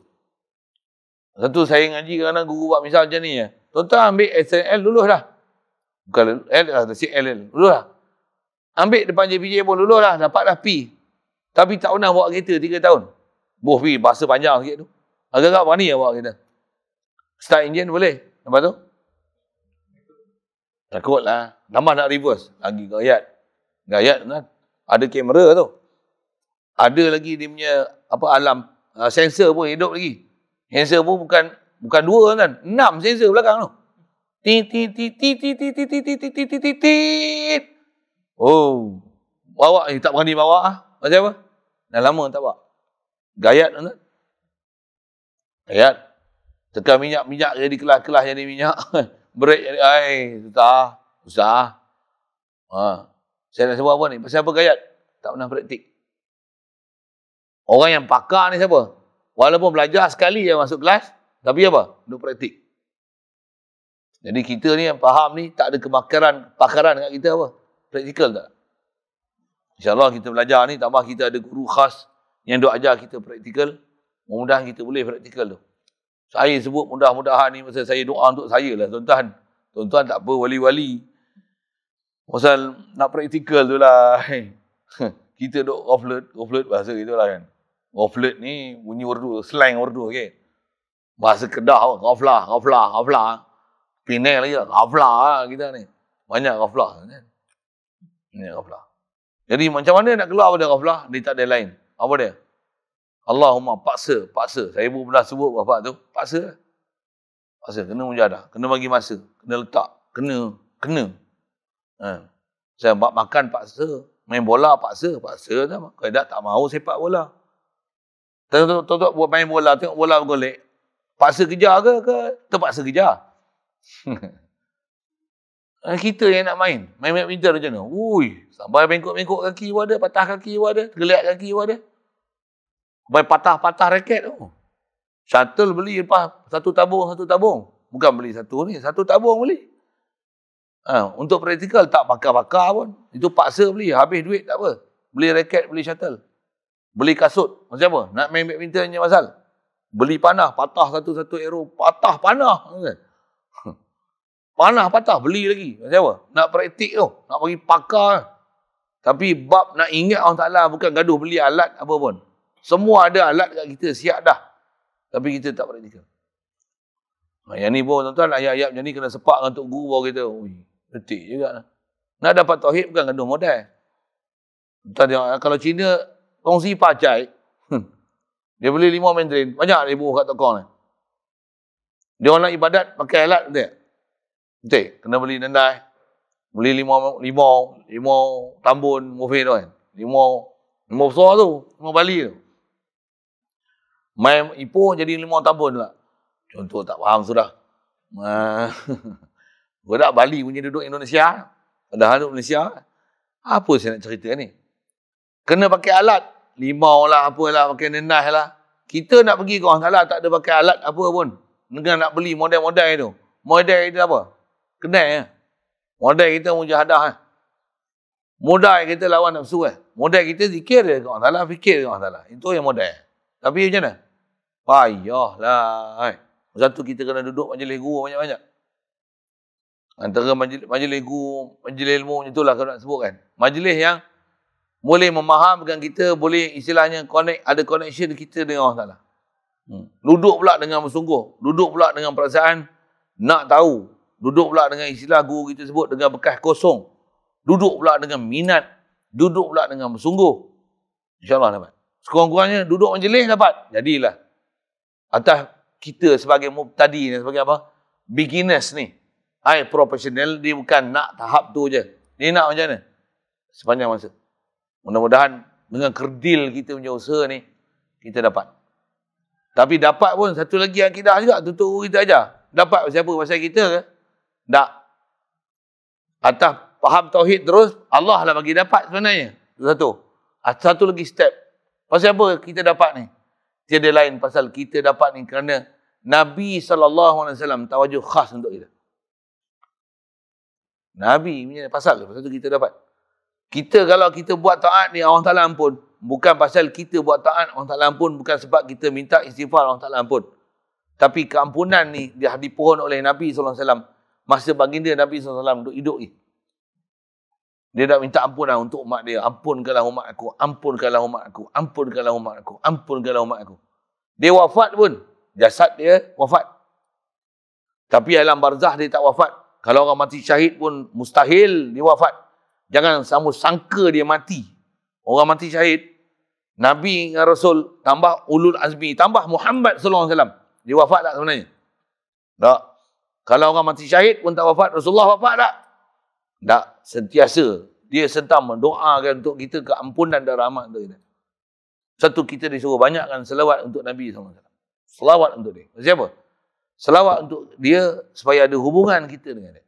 Satu saya ngaji kadang-kadang guru buat misal macam ni ya. Tuan-tuan ambil SNL lulus dah. Bukan L lah, CL lulus dah. Ambil depan JPJ pun lulus dah, dapat dah P. Tapi tak pernah bawa kereta 3 tahun. Boh P, bahasa panjang sikit tu. Agak-agak berani lah bawa kereta. Start engine boleh. Lepas tu? Takutlah. Tambah nak reverse. Lagi gayat. Gayat kan. Ada kamera tu. Ada lagi dia punya alam sensor pun hidup lagi. Sensor pun bukan 2 kan. 6 sensor belakang tu. Oh. Bawa ni tak berani bawa ah. Macam apa? Dah lama tak bawa. Gayat kan. Gayat. Tekan minyak jadi kelas jadi minyak. Brek jadi susah. Saya nak sebut apa ni? Pasal apa gayat? Tak pernah praktik. Orang yang pakar ni siapa? Walaupun belajar sekali je masuk kelas, tapi apa? Duk praktik. Jadi kita ni yang faham ni tak ada pakaran kat kita apa? Praktikal tak? InsyaAllah kita belajar ni, tambah kita ada guru khas yang duk ajar kita praktikal, mudah-mudahan kita boleh praktikal tu. Saya sebut mudah-mudahan ni pasal saya doa untuk saya lah tuan-tuan. Tuan-tuan tak apa wali-wali. Pasal nak praktikal tu lah. Kita duk ghaflat bahasa gitu lah kan. Ghaflat ni bunyi Urdu, slang Urdu okay. Bahasa Kedah ghaflah. Penang lagi lah, ghaflah kita ni. Banyak ghaflah kan. Ini ghaflah. Jadi macam mana nak keluar pada ghaflah? Dia tak ada lain. Apa dia? Allahumma paksa. Saya pun pernah sebut bapak tu. Paksa. Kena mujahadah. Kena bagi masa. Kena letak. Kena. Saya makan paksa. Main bola paksa. Kalau tak mahu sepak bola. Tengok buat main bola. Tengok bola bergolek. Paksa kejar ke terpaksa kejar? Kita yang nak main badminton macam mana? Sampai bengkok-bengkok kaki pun ada. Patah kaki pun ada. Tergeliat kaki pun ada. Sampai patah raket tu. Shuttle beli lepas satu tabung. Bukan beli satu ni. Satu tabung beli. Untuk praktikal tak pakar-pakar pun. Itu paksa beli. Habis duit tak apa. Beli raket, beli shuttle. Beli kasut. Macam apa? Nak main badminton je pasal. Beli panah. Patah satu-satu arrow. Patah panah. Panah patah. Beli lagi. Macam apa? Nak praktik tu. Nak bagi pakar. Tapi bab nak ingat Allah Ta'ala bukan gaduh beli alat apa pun. Semua ada alat kat kita, siap dah. Tapi kita tak praktikal. Yang ni pun tuan-tuan, ayat-ayat macam ni kena sepak dengan Tok Guru baru kita. Detik juga. Nak dapat tauhid bukan gaduh modal. Tuan tengok, kalau Cina kongsi pacai, dia beli 5 Mandarin, banyak ribu kat tokong ni. Dia orang nak ibadat pakai alat betul? Kena beli nendai. Beli limau tambun, mufin tu kan. Limau besar tu, limau Bali tu. Main Ipoh jadi limau tambun lah. Contoh tak faham sudah. Budak Bali punya duduk Indonesia. Padahal duduk Malaysia. Apa saya nak cerita ni? Kena pakai alat. Limau lah, apalah, pakai nenah lah. Kita nak pergi ke orang salah, tak ada pakai alat apa pun. Dengan nak beli model-model tu. Model itu apa? Kedai ya. Model kita mujahadah. Modal kita lawan nafsu Modal kita zikir ke orang salah, fikir ke orang salah. Itu yang modal. Tapi macam mana? Payahlah. Satu kita kena duduk majlis guru banyak-banyak. Antara majlis guru, majlis ilmu itulah kalau nak sebut kan. Majlis yang boleh memahamkan kita, boleh istilahnya ada connection kita dengan orang salah. Duduk pula dengan bersungguh. Duduk pula dengan perasaan nak tahu. Duduk pula dengan istilah guru kita sebut dengan bekas kosong. Duduk pula dengan minat. Duduk pula dengan bersungguh. InsyaAllah dapat. Sekurang-kurangnya duduk majlis dapat. Jadilah. Atas kita sebagai mubtadi ni, sebagai apa? Beginners ni. Profesional, dia bukan nak tahap tu je. Dia nak macam mana? Sepanjang masa. Mudah-mudahan dengan kerdil kita punya usaha ni, kita dapat. Tapi dapat pun satu lagi akidah juga. Tutup kita aja. Dapat siapa pasal kita ke? Tak. Atas faham tauhid terus, Allah lah bagi dapat sebenarnya. Itu satu. Satu lagi step. Pasal apa kita dapat ni? Tiada lain pasal kita dapat ni kerana Nabi SAW tawajuh khas untuk kita. Nabi punya pasal tu kita dapat. Kita kalau kita buat taat ni Allah Ta'ala ampun. Bukan pasal kita buat taat Allah Ta'ala ampun. Bukan sebab kita minta istighfar Allah Ta'ala ampun. Tapi keampunan ni dia dipohon oleh Nabi SAW. Masa baginda Nabi SAW duduk hidup ni. Dia nak minta ampunan untuk umat dia. Ampunkanlah umat aku, ampunkanlah umat aku, ampunkanlah umat aku, ampunkanlah umat aku. Dia wafat pun, jasad dia wafat. Tapi alam barzah dia tak wafat. Kalau orang mati syahid pun mustahil dia wafat. Jangan sama sangka dia mati. Orang mati syahid, Nabi dengan Rasul, tambah ulul azmi, tambah Muhammad SAW. Dia wafat tak sebenarnya? Tak. Kalau orang mati syahid pun tak wafat, Rasulullah wafat tak? Tak. Sentiasa dia sentam mendoakan untuk kita keampunan dan rahmat untuk kita. Satu, kita disuruh banyakkan selawat untuk Nabi SAW. Selawat untuk dia. Siapa? Selawat untuk dia supaya ada hubungan kita dengan dia.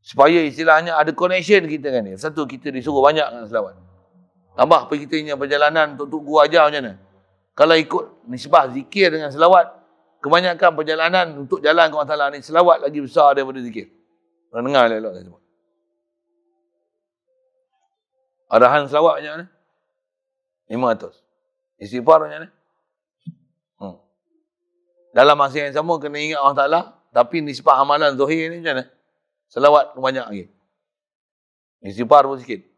Supaya istilahnya ada connection kita dengan dia. Satu, kita disuruh banyakkan selawat. Tambah pergi kita punya perjalanan untuk gua ajar macam mana? Kalau ikut nisbah zikir dengan selawat, kebanyakan perjalanan untuk jalan ke Allah Ta'ala ni, selawat lagi besar daripada zikir. Pernah dengar elok saya sebut. Arahan selawat macam mana? 500. Istighfar macam mana? Dalam masa yang sama kena ingat Allah Ta'ala, tapi nisbah amalan zuhir ni macam mana? Selawat banyak lagi. Istighfar pun sikit.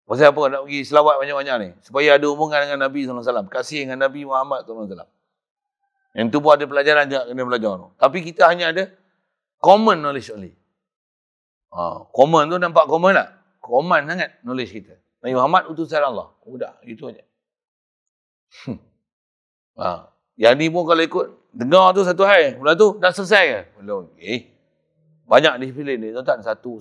Pasal apa nak pergi selawat banyak-banyak ni? Supaya ada hubungan dengan Nabi SAW. Kasih dengan Nabi Muhammad SAW. Yang tu pun ada pelajaran je kena belajar. Tapi kita hanya ada common knowledge only. Common tu nampak common tak? Common sangat knowledge kita. Nabi Muhammad utusan Allah. Udah, itu aja. Yang ni pun kalau ikut dengar tu satu hal, lepas tu dah selesai ke? Belum. Banyak disiplin ni, tuan-tuan. Satu.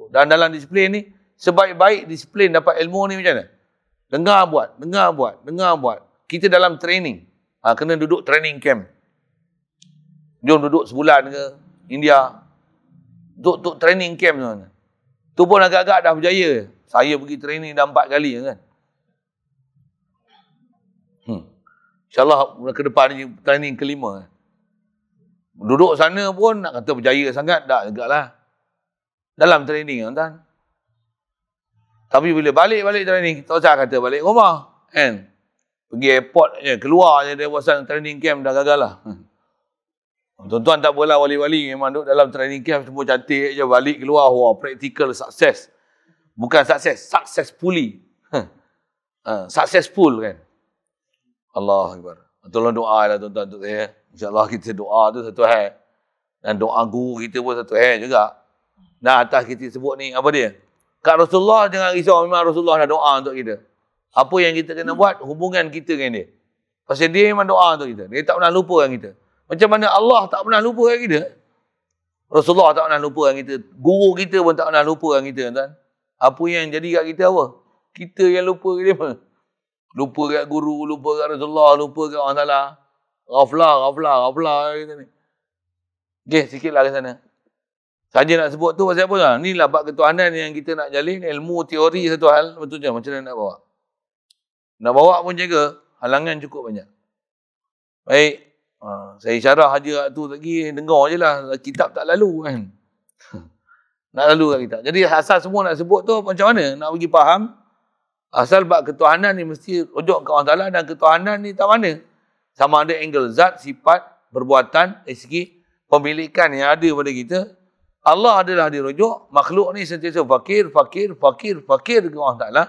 Dan dalam disiplin ni, sebaik-baik disiplin dapat ilmu ni macam mana? Dengar buat. Kita dalam training. Kena duduk training camp. Jom duduk sebulan ke India. Duduk training camp tu. Tu pun agak-agak dah berjaya. Saya pergi training dah 4 kali kan. InsyaAllah ke depan ni training kelima. Duduk sana pun nak kata berjaya sangat, tak juga lah. Dalam training tuan. Tapi bila balik training, tak usah kata balik rumah. Kan? Pergi airport je, keluar je dari kawasan training camp dah gagal lah. Tuan-tuan tak apalah, wali-wali memang duduk dalam training camp semua cantik je, balik keluar, wah, practical success. Bukan sukses, successfully. Successful kan. Allah Akbar. Tolong doa lah tuan-tuan untuk saya. InsyaAllah kita doa tu satu hal. Dan doa guru kita pun satu hal juga. Nah, atas kita sebut ni, apa dia? Kat Rasulullah jangan risau, memang Rasulullah dah doa untuk kita. Apa yang kita kena buat, hubungan kita dengan dia. Pasal dia memang doa untuk kita. Dia tak pernah lupa dengan kita. Macam mana Allah tak pernah lupa dengan kita. Rasulullah tak pernah lupa dengan kita. Guru kita pun tak pernah lupa dengan kita. Tuan. Apa yang jadi kat kita apa? Kita yang lupa ke dia apa? Lupa kat guru, lupa kat Rasulullah, lupa kat Allah Ta'ala. Ghaflah kita ni. Okay, sikit lah ke sana. Saja nak sebut tu pasal apa lah? Inilah bab ketuhanan yang kita nak jalin. Ilmu teori satu hal, betul je macam mana nak bawa. Nak bawa pun jaga, halangan cukup banyak. Baik, saya syarah haja tu lagi, dengar je lah. Kitab tak lalu kan. Nak lalu kat kitab. Jadi asal semua nak sebut tu macam mana? Nak bagi faham. Asal bab ketuhanan ni mesti rujuk ke Allah Ta'ala, dan ketuhanan ni tak mana? Sama ada angle zat, sifat, perbuatan, dari segi pemilikan yang ada pada kita. Allah adalah dirujuk, makhluk ni sentiasa fakir ke Allah Ta'ala.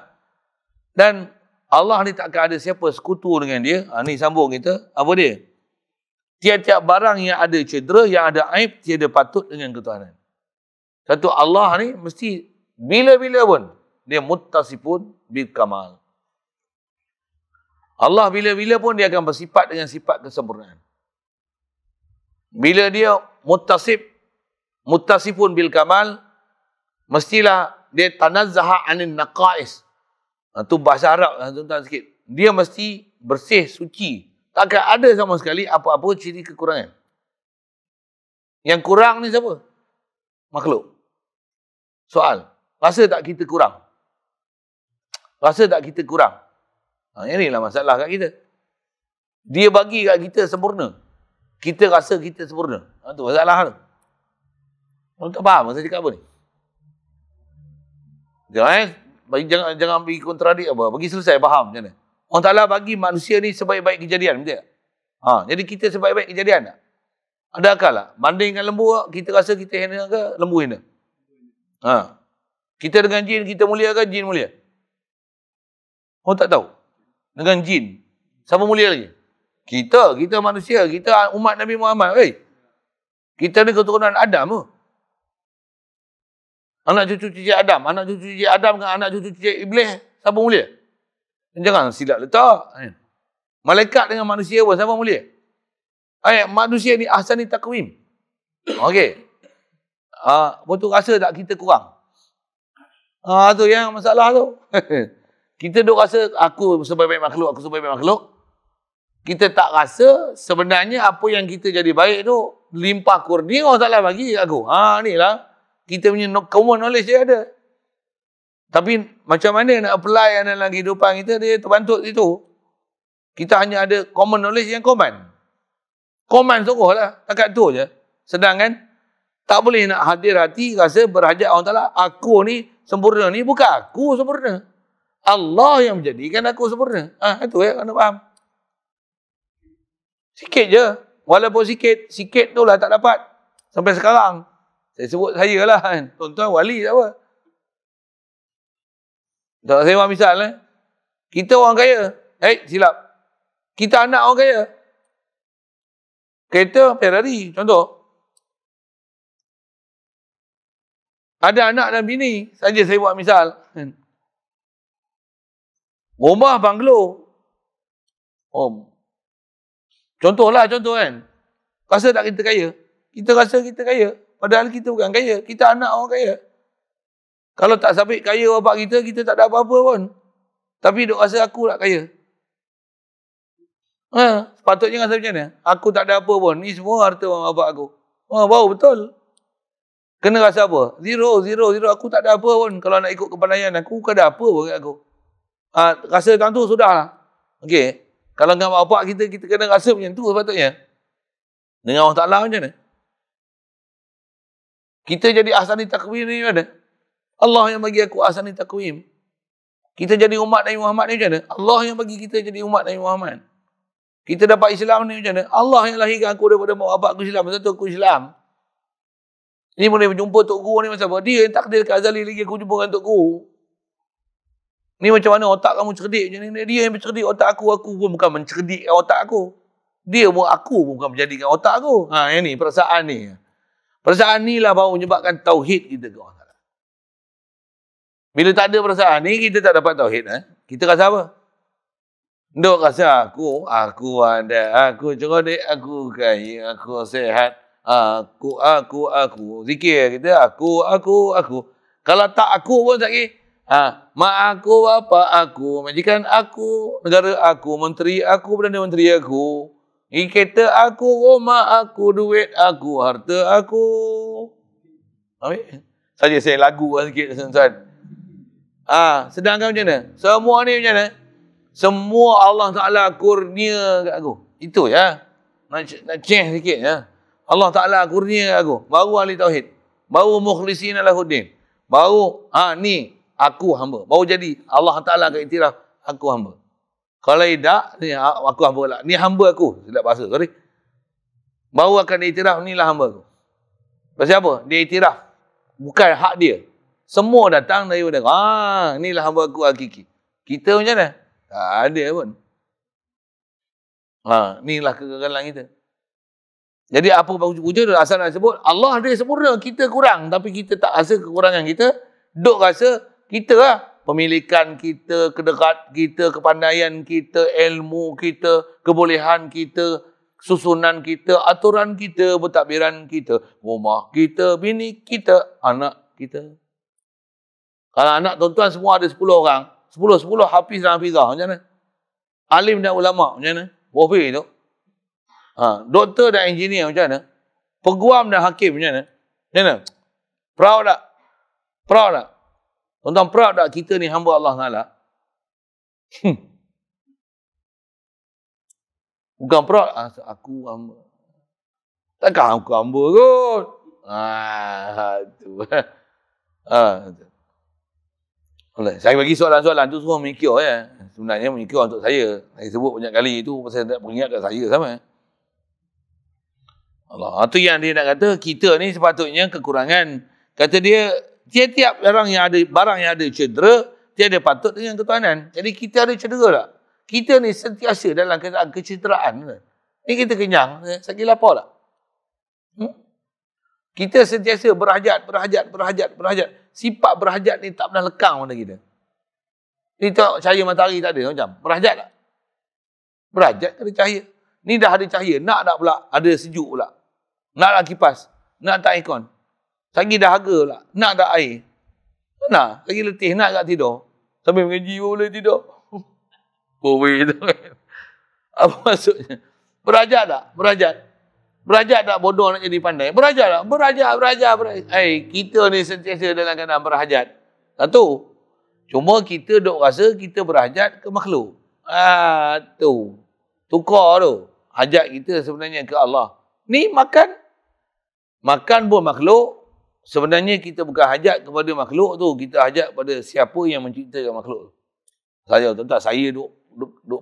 Dan Allah ni takkan ada siapa sekutu dengan dia. Ni sambung kita. Apa dia? Tiap-tiap barang yang ada cedera, yang ada aib, tiada patut dengan ketuhanan. Satu, Allah ni mesti bila-bila pun dia muttasifun bil kamal. Allah bila-bila pun dia akan bersifat dengan sifat kesempurnaan. Bila dia muttasifun bil kamal, mestilah dia tanazzaha anin naqais. Itu bahasa Arab, tuan-tuan sikit. Dia mesti bersih, suci. Takkan ada sama sekali apa-apa ciri kekurangan. Yang kurang ni siapa? Makhluk. Soal, rasa tak kita kurang? Rasa tak kita kurang? Inilah masalah kat kita. Dia bagi kat kita sempurna. Kita rasa kita sempurna. Itu masalah tu. Orang tak faham saya cakap apa ni. Jangan bagi jangan bagi kontradik apa. Bagi selesai faham macam mana. Allah Ta'ala bagi manusia ni sebaik-baik kejadian, betul tak? Jadi kita sebaik-baik kejadian tak? Ada akal tak? Bandingkan lembu, kita rasa kita hina ke lembu hina? Kita dengan jin, kita mulia ke jin mulia? Orang tak tahu. Dengan jin, siapa mulia lagi? Kita manusia, kita umat Nabi Muhammad. Kita ni keturunan Adam tu. Anak cucu cicit Adam. Anak cucu cicit Adam dengan anak cucu cicit Iblis, siapa mulia? Jangan silap letak. Malaikat dengan manusia pun, siapa mulia? Manusia ni ahsani takwim. Okey. Lepas tu rasa tak kita kurang? Tu yang masalah tu. Kita duk rasa aku sebaik-baik makhluk, aku sebaik-baik makhluk. Kita tak rasa sebenarnya apa yang kita jadi baik tu limpah kurnia Allah Ta'ala bagi aku. Ni lah. Kita punya common knowledge dia ada. Tapi macam mana nak apply dalam kehidupan kita, dia terbantut situ. Kita hanya ada common knowledge yang common. Common sungguh lah. Takat tu je. Sedang kan? Tak boleh nak hadir hati rasa berhajat Allah Ta'ala. Aku ni sempurna ni bukan aku sempurna. Allah yang menjadikan aku sempurna. Itu ya, kena faham. Sikit je. Walaupun sikit tu lah tak dapat. Sampai sekarang. Saya sebut saya lah kan. Tuan-tuan wali tak apa. Tak saya misal kita orang kaya. Silap. Kita anak orang kaya. Kereta Ferrari contoh. Ada anak dan bini. Saja saya buat misal. Rumah banglo. Contoh kan. Rasa tak kita kaya? Kita rasa kita kaya. Padahal kita bukan kaya. Kita anak orang kaya. Kalau tak sabit kaya bapak kita, kita tak ada apa-apa pun. Tapi duk rasa aku tak kaya. Sepatutnya rasa macam mana? Aku tak ada apa pun. Ni semua harta bapak aku. Baru betul. Kena rasa apa? Zero. Aku tak ada apa pun. Kalau nak ikut kepandaian aku, bukan ada apa pun kat aku. Rasa macam tu sudah lah. Okey. Kalau dengan bapak kita, kita kena rasa macam tu sepatutnya. Dengan Allah Ta'ala macam mana? Kita jadi ahsani takwim ni macam mana? Allah yang bagi aku ahsani takwim. Kita jadi umat Nabi Muhammad ni macam mana? Allah yang bagi kita jadi umat Nabi Muhammad. Kita dapat Islam ni macam mana? Allah yang lahirkan aku daripada mak bapak aku Islam. Masa tu aku Islam. Ini boleh berjumpa Tok Guru ni macam apa? Dia yang takdirkan azali lagi aku jumpa dengan Tok Guru. Ni macam mana otak kamu cerdik macam ni? Dia yang mencerdik otak aku. Aku pun bukan mencerdikkan otak aku. Dia pun aku pun bukan menjadikan otak aku. Yang ni perasaan ni. Perasaan ni lah baru menyebabkan tauhid kita ke Allah Ta'ala. Bila tak ada perasaan ni, kita tak dapat tauhid. Kita rasa apa? Duk rasa aku ada, aku cerdik, aku kaya, aku sehat, aku. Zikir kita, aku. Kalau tak aku pun sakit. Mak aku, bapak aku, majikan aku, negara aku, menteri aku, Perdana Menteri aku. Kereta aku, rumah aku, duit aku, harta aku. Saja saya lagu sikit tuan-tuan. Sedangkan macam mana? Semua ni macam mana? Semua Allah Ta'ala kurnia kat aku. Itu ya. Nak ceh sikit ya. Allah Ta'ala kurnia kat aku. Baru ahli tauhid. Baru mukhlisin lahuddin. Baru ni aku hamba. Baru jadi Allah Ta'ala akan iktiraf aku hamba. Kalau tidak, ni aku hamba lah. Ni hamba aku. Silap bahasa, sorry. Baru akan diiktiraf, inilah hamba aku. Pasal apa? Dia iktiraf. Bukan hak dia. Semua datang daripada inilah hamba aku hakiki. Kita macam mana? Tak ada pun. Inilah kegagalan kita. Jadi apa wujud asal nak sebut? Allah dia sempurna, kita kurang. Tapi kita tak rasa kekurangan kita. Duk rasa kita lah. Pemilikan kita, kedekat kita, kepandaian kita, ilmu kita, kebolehan kita, susunan kita, aturan kita, pentadbiran kita, rumah kita, bini kita, anak kita. Kalau anak tuan-tuan semua ada 10 orang, 10 hafiz dan hafizah, macam mana? Alim dan ulama, macam mana? Wafir tu. Doktor dan engineer, macam mana? Peguam dan hakim, macam mana? Macam mana? Proud tak? Proud tak? Tuan-tuan proud tak kita ni hamba Allah Ta'ala? Bukan proud. Aku hamba. Takkan aku hamba kot. Tu. Saya bagi soalan-soalan tu semua mikir ya. Sebenarnya mikir untuk saya. Saya sebut banyak kali itu pasal nak peringat kat saya sama. Allah. Itu yang dia nak kata, kita ni sepatutnya kekurangan. Kata dia, tiap-tiap barang yang ada cedera, tiada patut dengan ketuhanan. Jadi kita ada cedera tak? Kita ni sentiasa dalam keadaan kecederaan. Ni kita kenyang, sakit lapar tak? Kita sentiasa berhajat. Sifat berhajat ni tak pernah lekang pada kita. Ni tengok cahaya matahari tak ada macam. Berhajat tak? Berhajat ada cahaya. Ni dah ada cahaya. Nak pula ada sejuk pula. Nak kipas. Nak tak aircon. Lagi dahaga pula. Nak tak air. Nak. Lagi letih. Nak tak tidur. Sambil mengaji boleh tidur. Boleh tu kan. Apa maksudnya? Berhajat tak? Berhajat tak bodoh nak jadi pandai? Berhajat tak? Berhajat. Kita ni sentiasa dalam keadaan berhajat. Satu. Cuma kita duk rasa kita berhajat ke makhluk. Tu. Tukar tu. Hajat kita sebenarnya ke Allah. Ni makan. Makan pun makhluk. Sebenarnya kita bukan hajat kepada makhluk tu. Kita hajat pada siapa yang menciptakan makhluk tu. Saya duk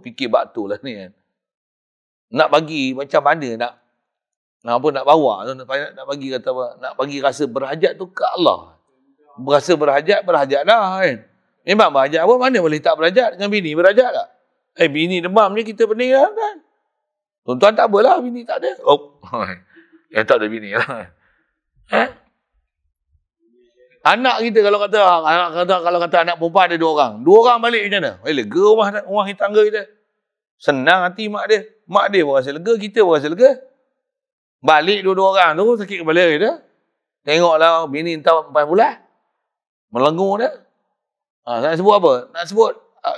fikir batu lah ni kan. Nak bagi macam mana nak bawa tu, nak bagi kata apa? Nak bagi rasa berhajat tu ke Allah. Rasa berhajat dah kan. Memang berhajat apa? Mana boleh tak berhajat dengan bini berhajat tak? Bini demam ni kita pening lah kan. Tuan-tuan tak apalah bini tak ada. Tak ada bini lah. Anak kita kalau kata anak perempuan ada 2 orang. 2 orang balik macam mana? Lega rumah tangga kita. Senang hati mak dia. Mak dia pun rasa lega, kita pun rasa lega. Balik 2 orang tu sakit kepala kita. Tengoklah bini entah 4 bulan. Melengur dia. Nak sebut apa? Nak sebut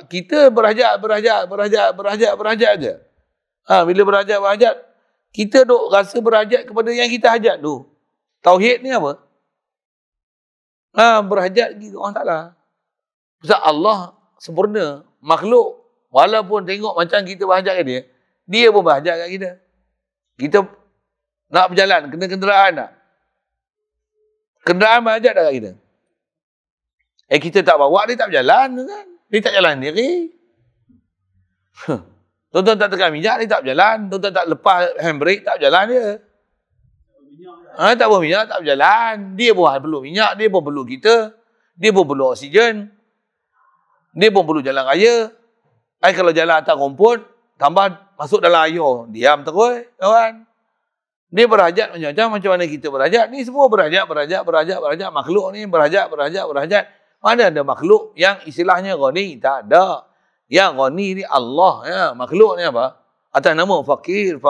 kita berhajat je. Bila berhajat, kita duk rasa berhajat kepada yang kita hajat tu. Tauhid ni apa? Berhajat gitu orang Ta'ala. Sebab Allah sempurna. Makhluk, walaupun tengok macam kita berhajat kat dia pun berhajat kat kita. Kita nak berjalan, kena kenderaan tak? Kenderaan berhajat tak kat kita? Kita tak bawa, dia tak berjalan kan? Dia tak jalan sendiri. Tuan-tuan tak tekan minyak, dia tak berjalan. Tuan-tuan tak lepas handbrake, tak berjalan dia. Tak berminyak, tak berjalan. Dia pun perlu minyak, dia pun perlu kita. Dia pun perlu oksigen. Dia pun perlu jalan raya. Kalau jalan atas rumput, tambah masuk dalam air, diam terus, kawan. Dia berhajat macam mana kita berhajat. Ni semua berhajat. Makhluk ni berhajat. Mana ada makhluk yang istilahnya ghani? Tak ada. Yang ghani ni Allah. Ya. Makhluk ni apa? Atas nama fakir. Tu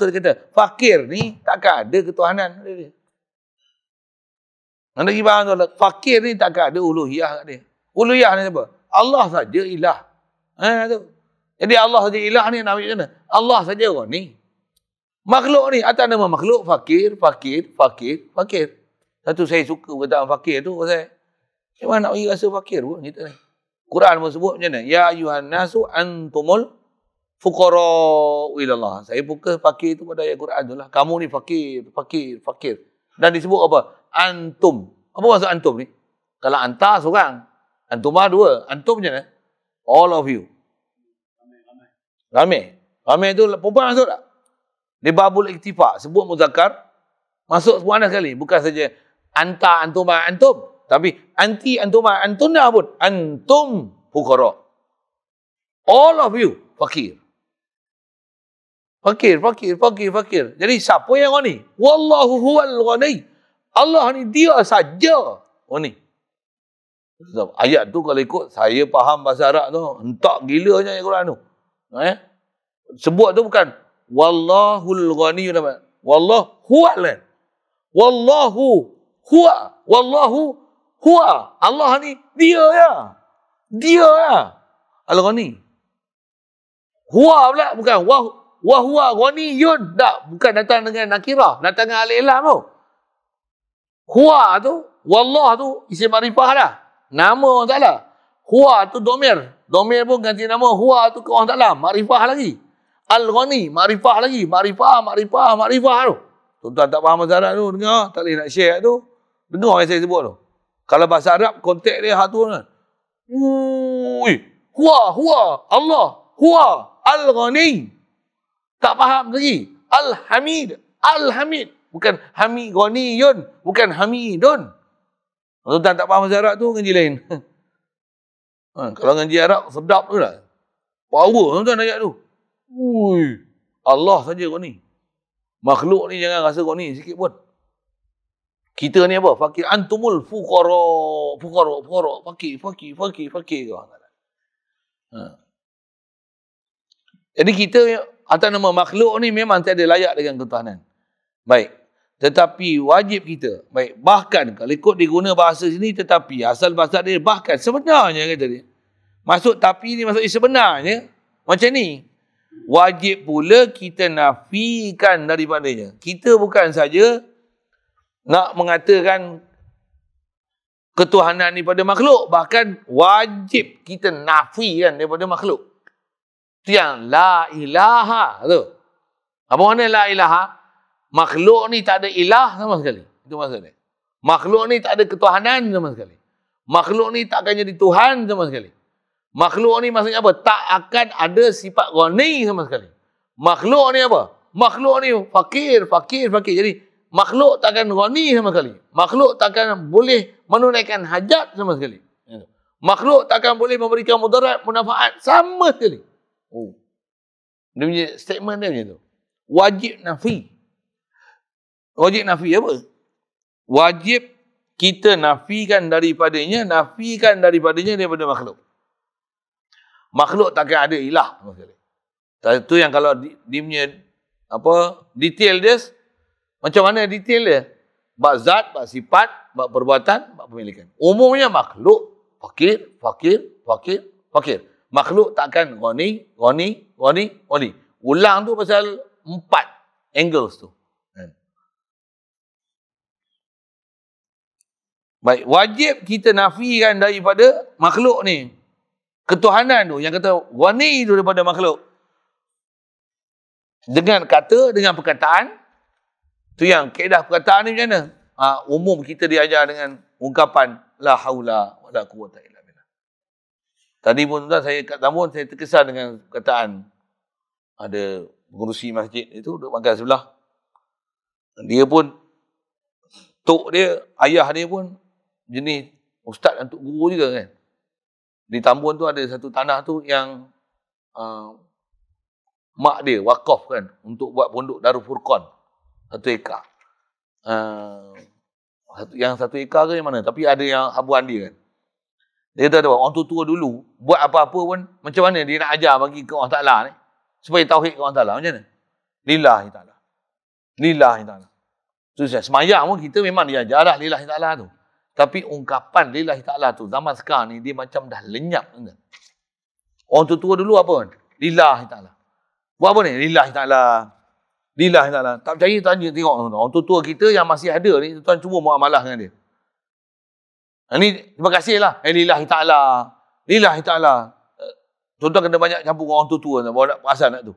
dia kata, fakir ni takkan ada ketuhanan. Anda pergi faham tu. Fakir ni takkan ada uluhiyah kat dia. Uluhiyah ni apa? Allah saja ilah. Tu. Jadi Allah saja ilah ni nak ambil mana? Allah saja ghani. Makhluk ni atas nama makhluk fakir. Satu saya suka perkataan fakir tu pasal macam mana nak bagi rasa fakir pun kita ni. Quran pun sebut macam mana? Ya ayuhan nasu antumul fuqara ilallah. Saya fokus fakir tu pada ayat Quran tu lah. Kamu ni fakir. Dan disebut apa? Antum. Apa maksud antum ni? Kalau anta seorang, antumah 2. Antum macam mana? All of you. Ramai tu perempuan masuk tak? Di babul iktifak sebut muzakkar masuk semua sekali. Bukan saja anta, antumah, antum. Tapi anti, antumah, antunna pun. Antum fuqara. All of you fakir. Fakir. Jadi siapa yang ghani? Wallahu huwal ghani. Allah ni dia saja ghani. Ayat tu kalau ikut saya faham bahasa Arab tu, entak gilanya ayat Quran tu. Sebut tu bukan wallahul ghani. Wallahu huwal. Wallahu huwa. Allah ni dia ya. Al-Ghani. Huwa pula bukan wa huwa ghaniyun. Tak, bukan datang dengan nakirah, datang dengan al-ilam tu. Huwa tu, wallah tu isim ma'rifah dah. Nama orang Ta'ala. Huwa tu domir. Domir pun ganti nama. Huwa tu ke orang Ta'ala. Ma'rifah lagi. Al-Ghani, ma'rifah lagi. Ma'rifah tu. Tuan-tuan tak faham bahasa Arab tu, dengar. Tak boleh nak share tu. Dengar yang saya sebut tu. Kalau bahasa Arab, konteks dia hak tu kan. Ui, huwa, Allah, huwa, al-ghani. Tak faham lagi. Al-hamid. Bukan hamid ghaniyun, bukan hamidun. Tuan tak faham bahasa Arab tu, ngaji lain. Kalau ngaji Arab, sedap tu lah. Power tuan ayat tu. Ui, Allah saja ghani. Makhluk ni jangan rasa ghani sikit pun. Kita ni apa? Fakir. Antumul fuqara. Fakir. Jadi kita atas nama makhluk ni memang tak ada layak dengan ketuhanan. Baik. Tetapi wajib kita. Baik. Bahkan kalau ikut diguna bahasa sini tetapi. Asal bahasa dia bahkan. Sebenarnya kata dia. Maksud tapi ni maksudnya sebenarnya. Macam ni. Wajib pula kita nafikan daripadanya. Kita bukan saja nak mengatakan ketuhanan daripada makhluk. Bahkan wajib kita nafikan daripada makhluk. Itu yang la ilaha tu. Apa makna la ilaha? Makhluk ni tak ada ilah sama sekali. Itu maksudnya. Makhluk ni tak ada ketuhanan sama sekali. Makhluk ni tak akan jadi Tuhan sama sekali. Makhluk ni maksudnya apa? Tak akan ada sifat ghani sama sekali. Makhluk ni apa? Makhluk ni fakir. Jadi makhluk tak akan ghani sama sekali. Makhluk tak akan boleh menunaikan hajat sama sekali. Makhluk tak akan boleh memberikan mudarat, manfaat sama sekali. Oh. Dia punya statement dia macam tu. Wajib nafi. Wajib nafi apa? Wajib kita nafikan daripadanya daripada makhluk. Makhluk takkan ada ilah sama sekali. Itu yang kalau dia punya apa detail dia, macam mana detail dia? Bab zat, bab sifat, bab perbuatan, bab pemilikan. Umumnya makhluk fakir. Makhluk takkan ghani. Ulang tu pasal 4 angles tu. Baik, wajib kita nafikan daripada makhluk ni. Ketuhanan tu, yang kata ghani tu daripada makhluk. Dengan perkataan, tu yang kaedah perkataan ni macam mana? Umum kita diajar dengan ungkapan la haula wala quwwata illa billah. Tadi pun tuan saya kat Tambun saya terkesan dengan perkataan ada pengurusi masjid itu duduk makan sebelah. Dia pun tok dia, ayah dia pun jenis ustaz dan tok guru juga kan. Di Tambun tu ada satu tanah tu yang mak dia wakaf kan untuk buat pondok Darul Furqan 1 ekar. Yang 1 ekar ke yang mana? Tapi ada yang habuan dia kan. Dia kata orang tua dulu buat apa-apa pun macam mana dia nak ajar bagi ke Allah Ta'ala ni supaya tauhid ke Allah Ta'ala macam mana? Lillahi Ta'ala. Tu semayang pun kita memang diajar dah lillahi ta'ala tu. Tapi ungkapan lillahi ta'ala tu zaman sekarang ni dia macam dah lenyap. Orang tua dulu apa? Lillahi ta'ala. Buat apa ni? Lillahi ta'ala. Tak percaya tanya tengok orang tua kita yang masih ada ni, tuan cuba muamalah dengan dia. Ni terima kasih lah. Lillahi ta'ala. Tuan-tuan kena banyak campur orang tua bawa nak perasan nak tu.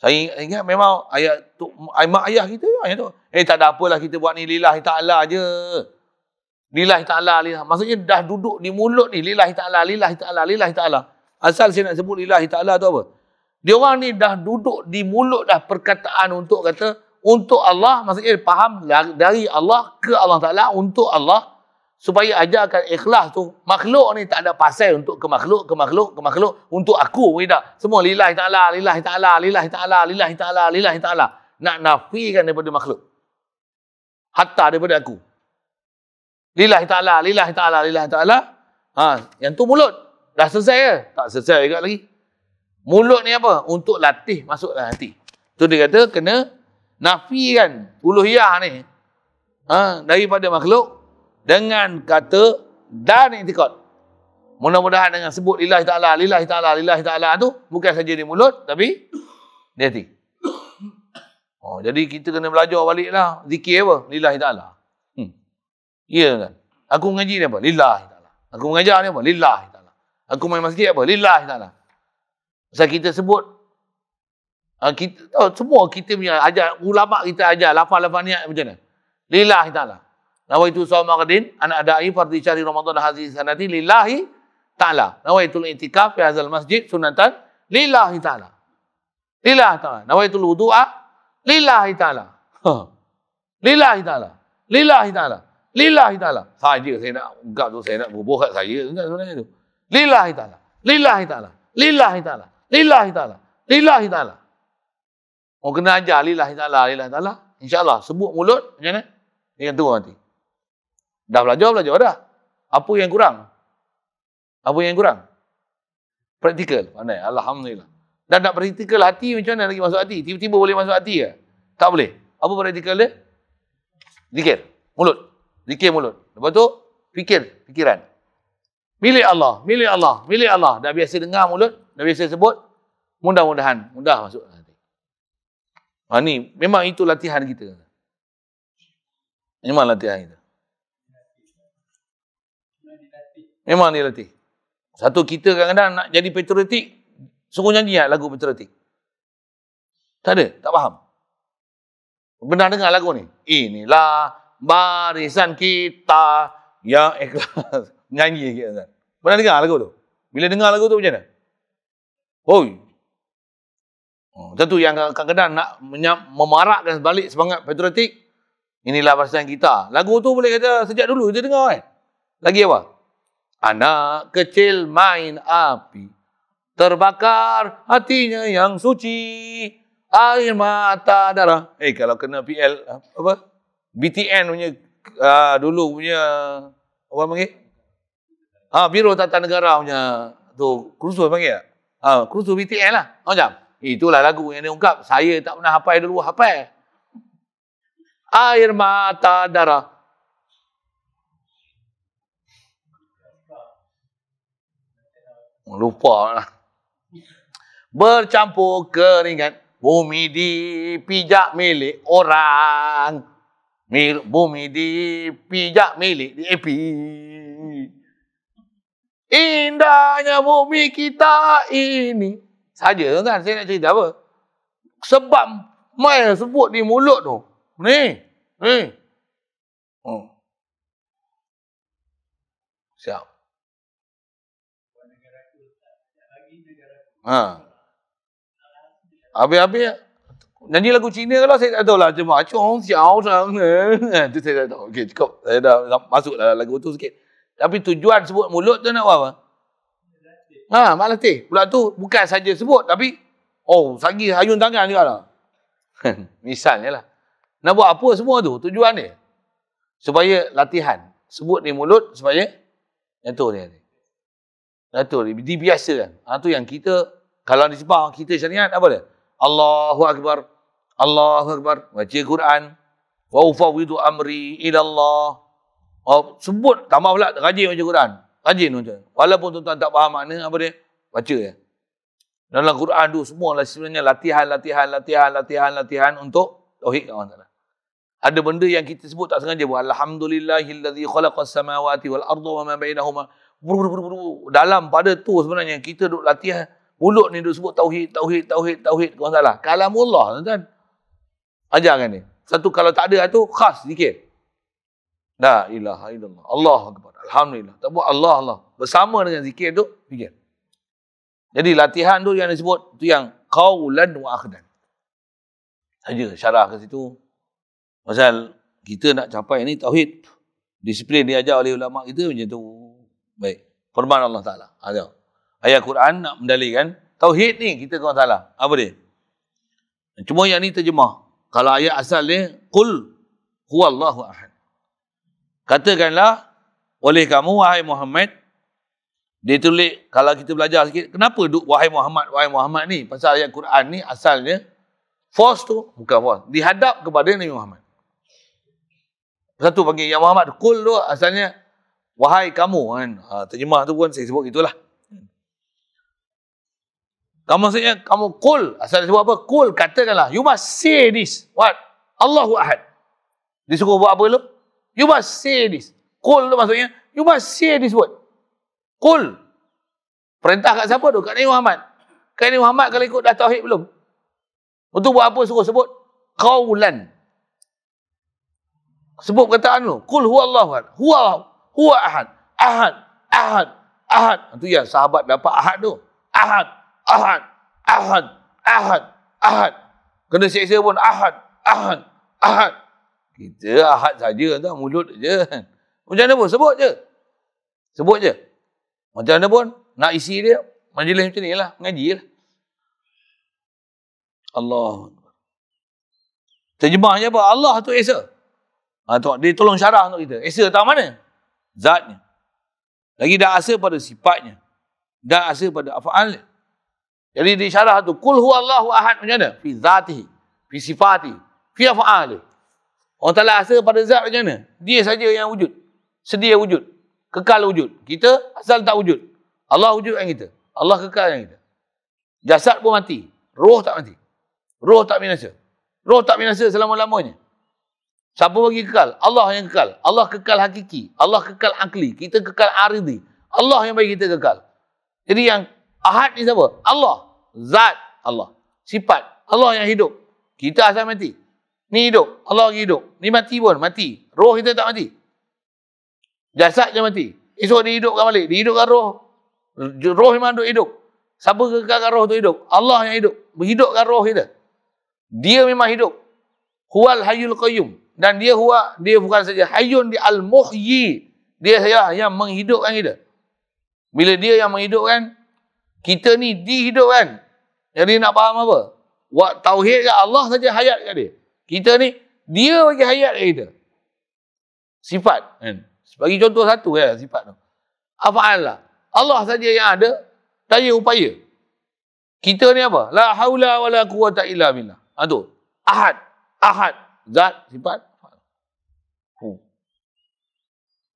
Saya ingat memang ayat tu, mak ayah kita ayat tu. Tak ada apalah kita buat ni lillahi ta'ala je. Lillahi ta'ala. Maksudnya dah duduk di mulut ni lillahi ta'ala. Asal saya nak sebut lillahi ta'ala tu apa? Dia orang ni dah duduk di mulut dah perkataan untuk kata untuk Allah, maksudnya faham dari Allah ke Allah Ta'ala untuk Allah supaya ajarkan ikhlas tu. Makhluk ni tak ada pasal untuk ke makhluk untuk aku tidak. Semua lillahi ta'ala. Nak nafikan daripada makhluk. Hatta daripada aku. Lillahi ta'ala. Yang tu mulut. Dah selesai ke? Tak selesai juga lagi. Mulut ni apa? Untuk latih masuk dalam hati. Tu dia kata kena nafikan uluhiyah ni daripada makhluk dengan kata dan i'tiqad. Mudah-mudahan dengan sebut lillahi ta'ala tu bukan saja di mulut tapi di hati. Jadi kita kena belajar baliklah zikir apa? Lillahi ta'ala. Ya kan? Aku mengaji ni apa? Lillahi ta'ala. Aku mengajar ni apa? Lillahi ta'ala. Aku main masjid apa? Lillahi ta'ala. Pasal kita sebut kita tahu semua kita punya ajar ulama kita ajar lafaz-lafaz niat macam mana? Lillahi ta'ala. Nawaitu shawma ghadin an ada'i fardhi syahri Ramadan hadhihi sanati lillahi ta'ala. Nawaitul i'tikaf fi hadzal masjid sunnatan lillahi ta'ala. Lillahi ta'ala. Nawaitul wudu'a lillahi ta'ala. Lillahi ta'ala. Lillahi ta'ala. Lillahi ta'ala. Saja saya nak ungkap tu, saya nak bubuh kat saya sebenarnya tu. Lillahi ta'ala. Lillahi ta'ala. Lillahi ta'ala. Lillahi ta'ala. Lillahi ta'ala. Oh, kena ajar lillahi ta'ala, lillahi ta'ala. InsyaAllah sebut mulut macam mana? Yang tu nanti. Dah belajar dah. Apa yang kurang? Apa yang kurang? Praktikal. Pandai. Alhamdulillah. Dan nak praktikal hati macam mana lagi masuk hati? Tiba-tiba boleh masuk hati ke? Tak boleh. Apa praktikal dia? Zikir. Mulut. Zikir mulut. Lepas tu, fikiran. Milik Allah, milik Allah, milik Allah. Dah biasa dengar mulut, dah biasa sebut. Mudah-mudahan, mudah masuk hati. Ni, memang itu latihan kita. Memang latihan kita. Memang dilatih. Satu, kita kadang-kadang nak jadi patriotik, suruh nyanyi lagu patriotik. Tak ada, tak faham. Pernah dengar lagu ni? Inilah barisan kita yang ikhlas. Nyanyi kita. Pernah dengar lagu tu? Bila dengar lagu tu macam mana? Oi. Tentu yang kadang-kadang nak memarakkan balik semangat patriotik. Inilah barisan kita. Lagu tu boleh kata sejak dulu kita dengar kan? Lagi apa? Anak kecil main api, terbakar hatinya yang suci, air mata darah. Kalau kena PL, apa? BTN punya, dulu punya, apa panggil? Biro Tata Negara punya, tu, Kursus panggil tak? Kursus BTN lah. Macam? Itulah lagu yang dia ungkap. Saya tak pernah hafal dulu, hafal. Air mata darah. Lupa lah. Bercampur keringat, bumi dipijak milik orang. Bumi dipijak milik DAP. Indahnya bumi kita ini. Saja kan saya nak cerita apa? Sebab mai sebut di mulut tu. Ni. Siap. Habis-habis nyanyi lagu Cina kalau saya tak tahu lah. Cuma Chong Xiao Shang. Itu saya tak tahu. Okey, cukup. Saya dah masuk dalam lagu tu sikit. Tapi tujuan sebut mulut tu nak buat apa? Mak latih. Pula tu bukan saja sebut. Tapi, sagi hayun tangan juga lah. Misalnya lah. Nak buat apa semua tu? Tujuan dia. Supaya latihan. Sebut di mulut supaya jatuh dia. Jatuh dia. Dibiasakan. Tu yang kita, kalau di Sepang, kita syariat apa dia? Allahu Akbar. Allahu Akbar. Baca Quran. Wa ufawwidu amri ilallah. Sebut, tambah pula rajin baca Quran. Rajin baca. Walaupun tuan-tuan tak faham makna, apa dia? Baca ya. Dalam Quran tu semualah sebenarnya latihan untuk tauhid kat Allah. Ada benda yang kita sebut tak sengaja buat. Alhamdulillahillazi khalaqas samawati wal arda wa ma bainahuma. Dalam pada tu sebenarnya kita duk latihan mulut ni duk sebut tauhid kat Allah. Kalamullah tuan-tuan. Ajarkan ni. Satu kalau tak ada tu khas zikir. La ilaha illallah. Allahu akbar. Alhamdulillah. Tak buat Allah. Bersama dengan zikir tu, fikir. Jadi latihan tu yang disebut, tu yang qaulan wa akhdan. Saja syarah ke situ. Pasal kita nak capai ni tauhid. Disiplin diajar oleh ulama kita macam tu. Baik. Firman Allah Ta'ala. Ayat Quran nak mendalilkan tauhid ni kita kata salah. Apa dia? Cuma yang ni terjemah. Kalau ayat asal dia, qul huwallahu ahad. Katakanlah oleh kamu, wahai Muhammad. Dia tulis, kalau kita belajar sikit, kenapa duk wahai Muhammad ni? Pasal ayat Quran ni asalnya, force tu, bukan force, dihadap kepada Nabi Muhammad. Satu panggil yang Muhammad, qul tu asalnya, wahai kamu. Kan? Terjemah tu pun saya sebut itulah. Kamu maksudnya, kamu qul. Asal sebut apa? Qul, katakanlah. You must say this. What? Allahu ahad. Disuruh buat apa dulu? You must say this. Qul tu maksudnya, you must say this word. Qul. Perintah kat siapa tu? Kat Nabi Muhammad. Kat Nabi Muhammad kalau ikut dah tauhid belum? Untuk buat apa suruh sebut? Qaulan. Sebut perkataan tu. Qul huwallahu ahad. Huwa ahad. Ahad. Ahad. Ahad. Itu yang sahabat dapat ahad tu. Ahad. Ahad. Ahad. Ahad. Ahad. Kena seksa pun ahad. Ahad. Ahad. Kita ahad saja tu, mulut je. Macam mana pun, sebut je. Sebut je. Macam mana pun, nak isi dia, majlis macam ni lah, mengaji lah. Allah. Terjemahnya apa? Allah tu Esa. Dia tolong syarah untuk kita. Esa tak mana? Zatnya. Lagi dah asa pada sifatnya. Dah asa pada af'alnya. Jadi di syarah tu, Qul huwallahu ahad macam mana? Fi zatihi, fi sifatihi, fi af'alihi. Allah Ta'ala asa pada zat macam mana? Dia saja yang wujud. Sedia wujud. Kekal wujud. Kita asal tak wujud. Allah wujud yang kita. Allah kekal yang kita. Jasad pun mati. Roh tak mati. Roh tak binasa. Roh tak binasa selama-lamanya. Siapa bagi kekal? Allah yang kekal. Allah kekal hakiki. Allah kekal akli. Kita kekal aridi. Allah yang bagi kita kekal. Jadi yang ahad ni siapa? Allah. Zat Allah. Sifat. Allah yang hidup. Kita asal mati. Ni hidup. Allah lagi hidup. Ni mati pun. Mati. Roh kita tak mati. Jasad je mati. Esok dihidupkan balik. Dihidupkan roh. Roh memang hidup. Siapa kekalkan roh tu hidup? Allah yang hidup. Menghidupkan roh kita. Dia memang hidup. Huwal hayyul qayyum. Dan dia bukan saja hayyun, dia al-muhyi. Dia saja yang menghidupkan kita. Bila dia yang menghidupkan, kita ni dihidupkan. Jadi nak faham apa? Tauhid kat Allah saja hayat kat dia. Kita ni, dia bagi hayat kat kita. Sifat. Kan? Bagi contoh satu ya, sifat tu. Afa'allah. Allah saja yang ada daya upaya. Kita ni apa? La haula wa la quwata illa billah. Tu. Ahad. Ahad. Zat, sifat.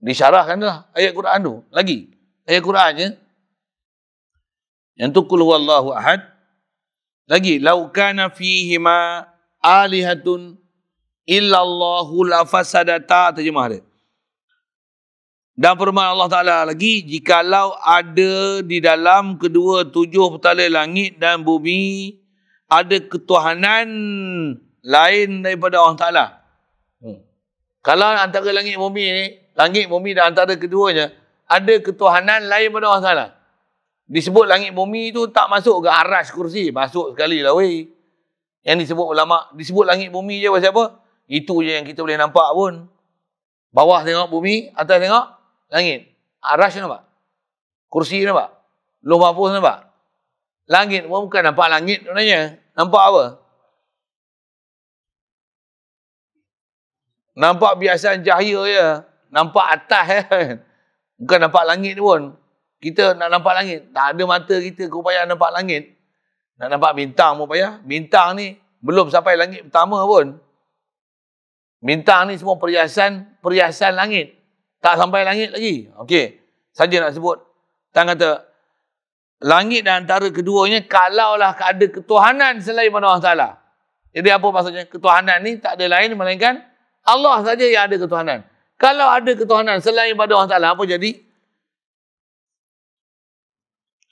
Disyarahkanlah ayat Quran tu. Lagi. Ayat Qurannya. Yang tu qul huwallahu ahad. Lagi. Lau kana fihima alihatun illallahu la fasadata. Terjemah dia. Dan firman Allah Ta'ala lagi, jikalau ada di dalam kedua tujuh petala langit dan bumi, ada ketuhanan lain daripada Allah Ta'ala. Kalau antara langit bumi dan antara keduanya, ada ketuhanan lain daripada Allah Ta'ala. Disebut langit bumi tu tak masuk ke arash kursi. Masuk sekali lah weh. Yang disebut ulama, disebut langit bumi je pasal apa? Itu je yang kita boleh nampak pun. Bawah tengok bumi, atas tengok langit. Arash nampak? Kursi nampak? Lauh mahfuz nampak? Langit pun bukan nampak langit sebenarnya. Nampak apa? Nampak biasa cahaya je. Nampak atas je. Bukan nampak langit pun. Kita nak nampak langit. Tak ada mata kita kau payah nampak langit. Nak nampak bintang pun payah. Bintang ni belum sampai langit pertama pun. Bintang ni semua perhiasan langit. Tak sampai langit lagi. Okey. Saja nak sebut. Tang kata, langit dan antara keduanya, kalaulah ada ketuhanan selain Allah Ta'ala. Jadi apa maksudnya? Ketuhanan ni tak ada lain melainkan Allah saja yang ada ketuhanan. Kalau ada ketuhanan selain Allah Ta'ala, apa jadi?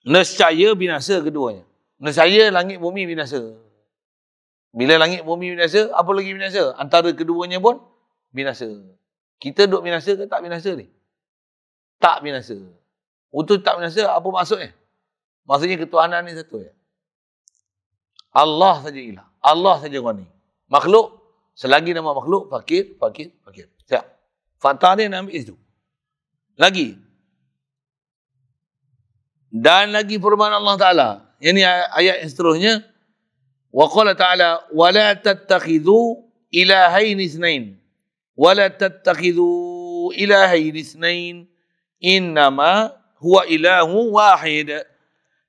Nescaya binasa keduanya. Nescaya langit bumi binasa. Bila langit bumi binasa, apa lagi binasa? Antara keduanya pun binasa. Kita duk binasa ke tak binasa ni? Tak binasa. Untuk tak binasa, apa maksudnya? Maksudnya ketuhanan ni satu ya. Allah saja ilah. Allah saja ghani. Makhluk, selagi nama makhluk, fakir. Siap. Fatah dia nak ambil itu. Lagi. Dan lagi firman Allah Ta'ala. Ini ayat yang seterusnya. Wa qala ta'ala, wa la tattakhidhu ilahain isnain. Wala tattakhidhu ilahain isnain innama huwa ilahu wahid.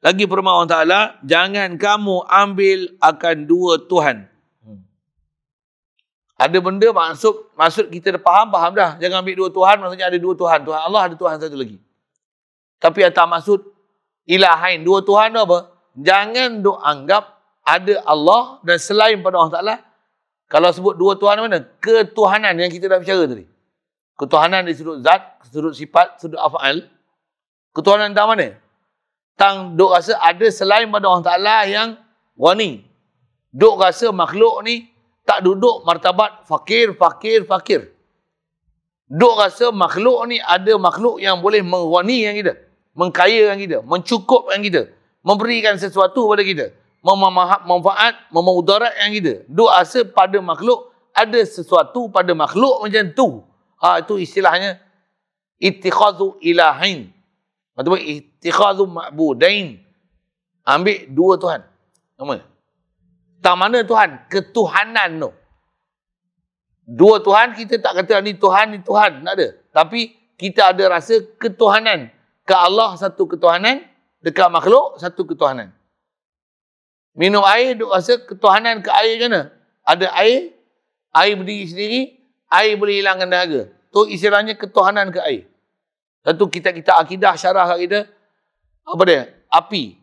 Lagi firman Allah Ta'ala, jangan kamu ambil akan dua Tuhan. Ada benda maksud kita dah faham dah. Jangan ambil dua Tuhan, maksudnya ada dua Tuhan. Tuhan Allah, ada Tuhan satu lagi. Tapi atas maksud ilahain, dua Tuhan tu apa? Jangan duk anggap ada Allah dan selain pada Allah Ta'ala. Kalau sebut dua Tuhan mana? Ketuhanan yang kita dah bicara tadi. Ketuhanan di sudut zat, sudut sifat, sudut af'al. Ketuhanan tentang mana? Tang duk rasa ada selain pada Allah Ta'ala yang ghani. Duk rasa makhluk ni tak duduk martabat fakir. Duk rasa makhluk ni ada makhluk yang boleh mengghanikan kita, mengkayakan kita, mencukupkan kita, memberikan sesuatu pada kita, manfaat, memudaratkan kita. Duk rasa pada makhluk ada sesuatu pada makhluk macam tu. Itu istilahnya ittikhadhu ilahin. Ataupun ittikhadhu ma'budain. Ambil dua Tuhan. Nama. Tak mana Tuhan? Ketuhanan tu. Dua Tuhan, kita tak kata ni Tuhan, tak ada. Tapi kita ada rasa ketuhanan. Ke Allah satu ketuhanan, dekat makhluk satu ketuhanan. Minum air, duk rasa ketuhanan ke air macam mana? Ada air, air berdiri sendiri, air boleh hilangkan dahaga. Tu istilahnya ketuhanan ke air. Satu kita akidah syarah kita, apa dia? Api.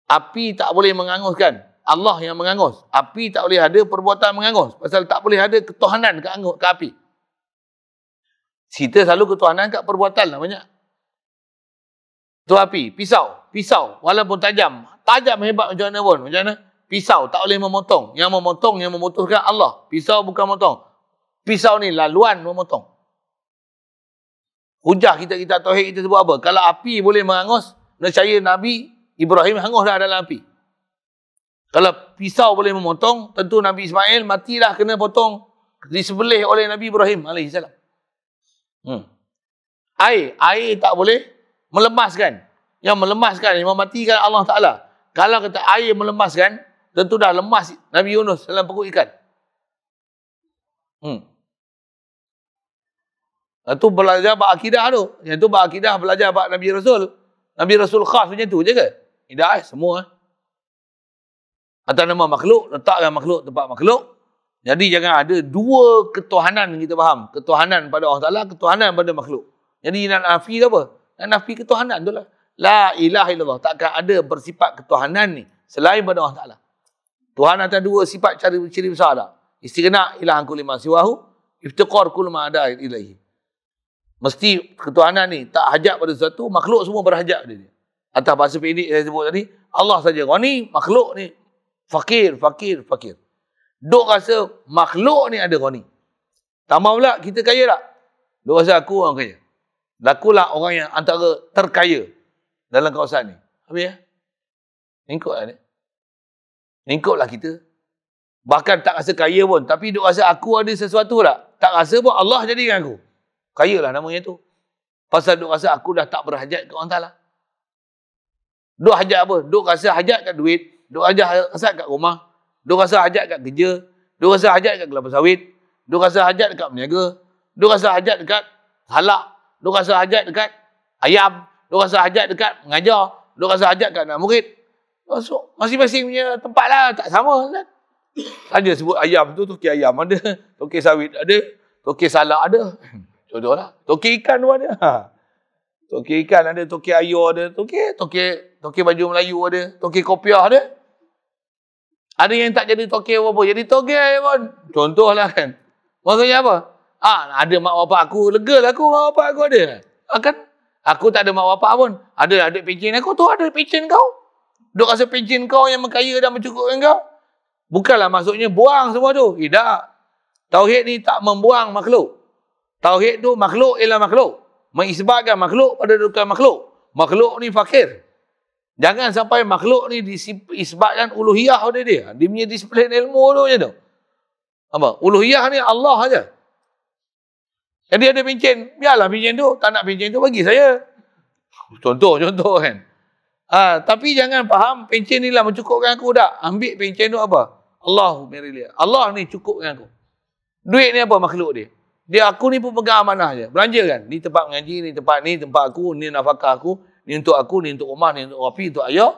Api tak boleh menganguskan. Allah yang mengangus. Api tak boleh ada perbuatan mengangus. Pasal tak boleh ada ketuhanan ke api. Kita selalu ketuhanan kat perbuatan lah banyak. Tu api. Pisau. Walaupun tajam. Tajam hebat macam mana pun. Macam mana? Pisau tak boleh memotong. Yang memotong, yang memutuskan Allah. Pisau bukan motong. Pisau ni laluan memotong. Hujah kita tauhid kita sebut apa? Kalau api boleh mengangus, nescaya Nabi Ibrahim hangus dah dalam api. Kalau pisau boleh memotong, tentu Nabi Ismail matilah kena potong, disembelih oleh Nabi Ibrahim AS. Air tak boleh melemaskan. Yang melemaskan, yang mematikan Allah Ta'ala. Kalau kata air melemaskan, tentu dah lemas Nabi Yunus dalam perut ikan. Itu belajar bab akidah tu. Yang tu bab akidah belajar bab Nabi Rasul. Nabi Rasul khas macam tu je ke? Tidak, semua. Atas nama makhluk, letakkan makhluk tempat makhluk. Jadi jangan ada dua ketuhanan kita faham. Ketuhanan pada Allah Ta'ala, ketuhanan pada makhluk. Jadi nak nafi apa? Nak nafi ketuhanan tu lah. La ilaha illallah. Takkan ada bersifat ketuhanan ni selain pada Allah Ta'ala. Tuhan atas dua sifat ciri besar dah. Istighna ilahan kulli ma siwahu, iftiqar kulli ma ada ilaihi. Mesti ketuhanan ni tak hajat pada sesuatu, makhluk semua berhajat pada dia. Atas bahasa pendek saya sebut tadi, Allah saja ghani, makhluk ni fakir. Duk rasa makhluk ni ada ghani. Tambah pula kita kaya tak? Duk rasa aku orang kaya. Lakulah orang yang antara terkaya dalam kawasan ni. Habis ya? Ikutlah ni. Ikutlah kita. Bahkan tak rasa kaya pun, tapi duk rasa aku ada sesuatu tak? Tak rasa pun Allah jadikan aku. Kayalah namanya tu. Pasal duk rasa aku dah tak berhajat ke orang Ta'ala. Duk hajat apa? Duk rasa hajat kat duit. Duk rasa kat rumah. Duk rasa hajat kat kerja. Duk rasa hajat kat kelapa sawit. Duk rasa hajat dekat berniaga. Duk rasa hajat dekat halak. Duk rasa hajat dekat ayam. Duk rasa hajat dekat mengajar. Duk rasa hajat kat anak murid. So, masing-masing punya tempat lah. Tak sama kan? Ada sebut ayam tu, toki ayam ada. Toki sawit ada. Toki salak ada. Contohlah. Toki ikan pun ada. Toki ikan ada. Toki ayam ada. Toki baju Melayu ada. Toki kopiah ada. Ada yang tak jadi toki apa-apa. Jadi toki pun. Contohlah kan. Maksudnya apa? Ada mak bapak aku. Lega lah aku mak bapak aku ada. Kan? Aku tak ada mak bapak pun. Ada adik pencen aku tu ada pencen kau. Duk rasa pencen kau yang mengkaya dan mencukupkan kau. Bukanlah maksudnya buang semua tu. Tidak. Tauhid ni tak membuang makhluk. Tauhid tu makhluk ialah makhluk. Mengisbatkan makhluk pada dudukan makhluk. Makhluk ni fakir. Jangan sampai makhluk ni disisbatkan uluhiyah pada dia. Dia punya disiplin ilmu tu je tu. Apa? Uluhiyah ni Allah aja. Jadi ada pencen. Biarlah pencen tu. Tak nak pencen tu bagi saya. Contoh kan. Tapi jangan faham pencen ni lah mencukupkan aku tak. Ambil pencen tu apa? Allah ni cukupkan aku. Duit ni apa makhluk dia? Dia aku ni pun pegang amanah je. Belanja kan. Ni tempat mengaji, ni tempat aku, ni nafkah aku, ni untuk aku, ni untuk rumah, ni untuk rapi, untuk ayah.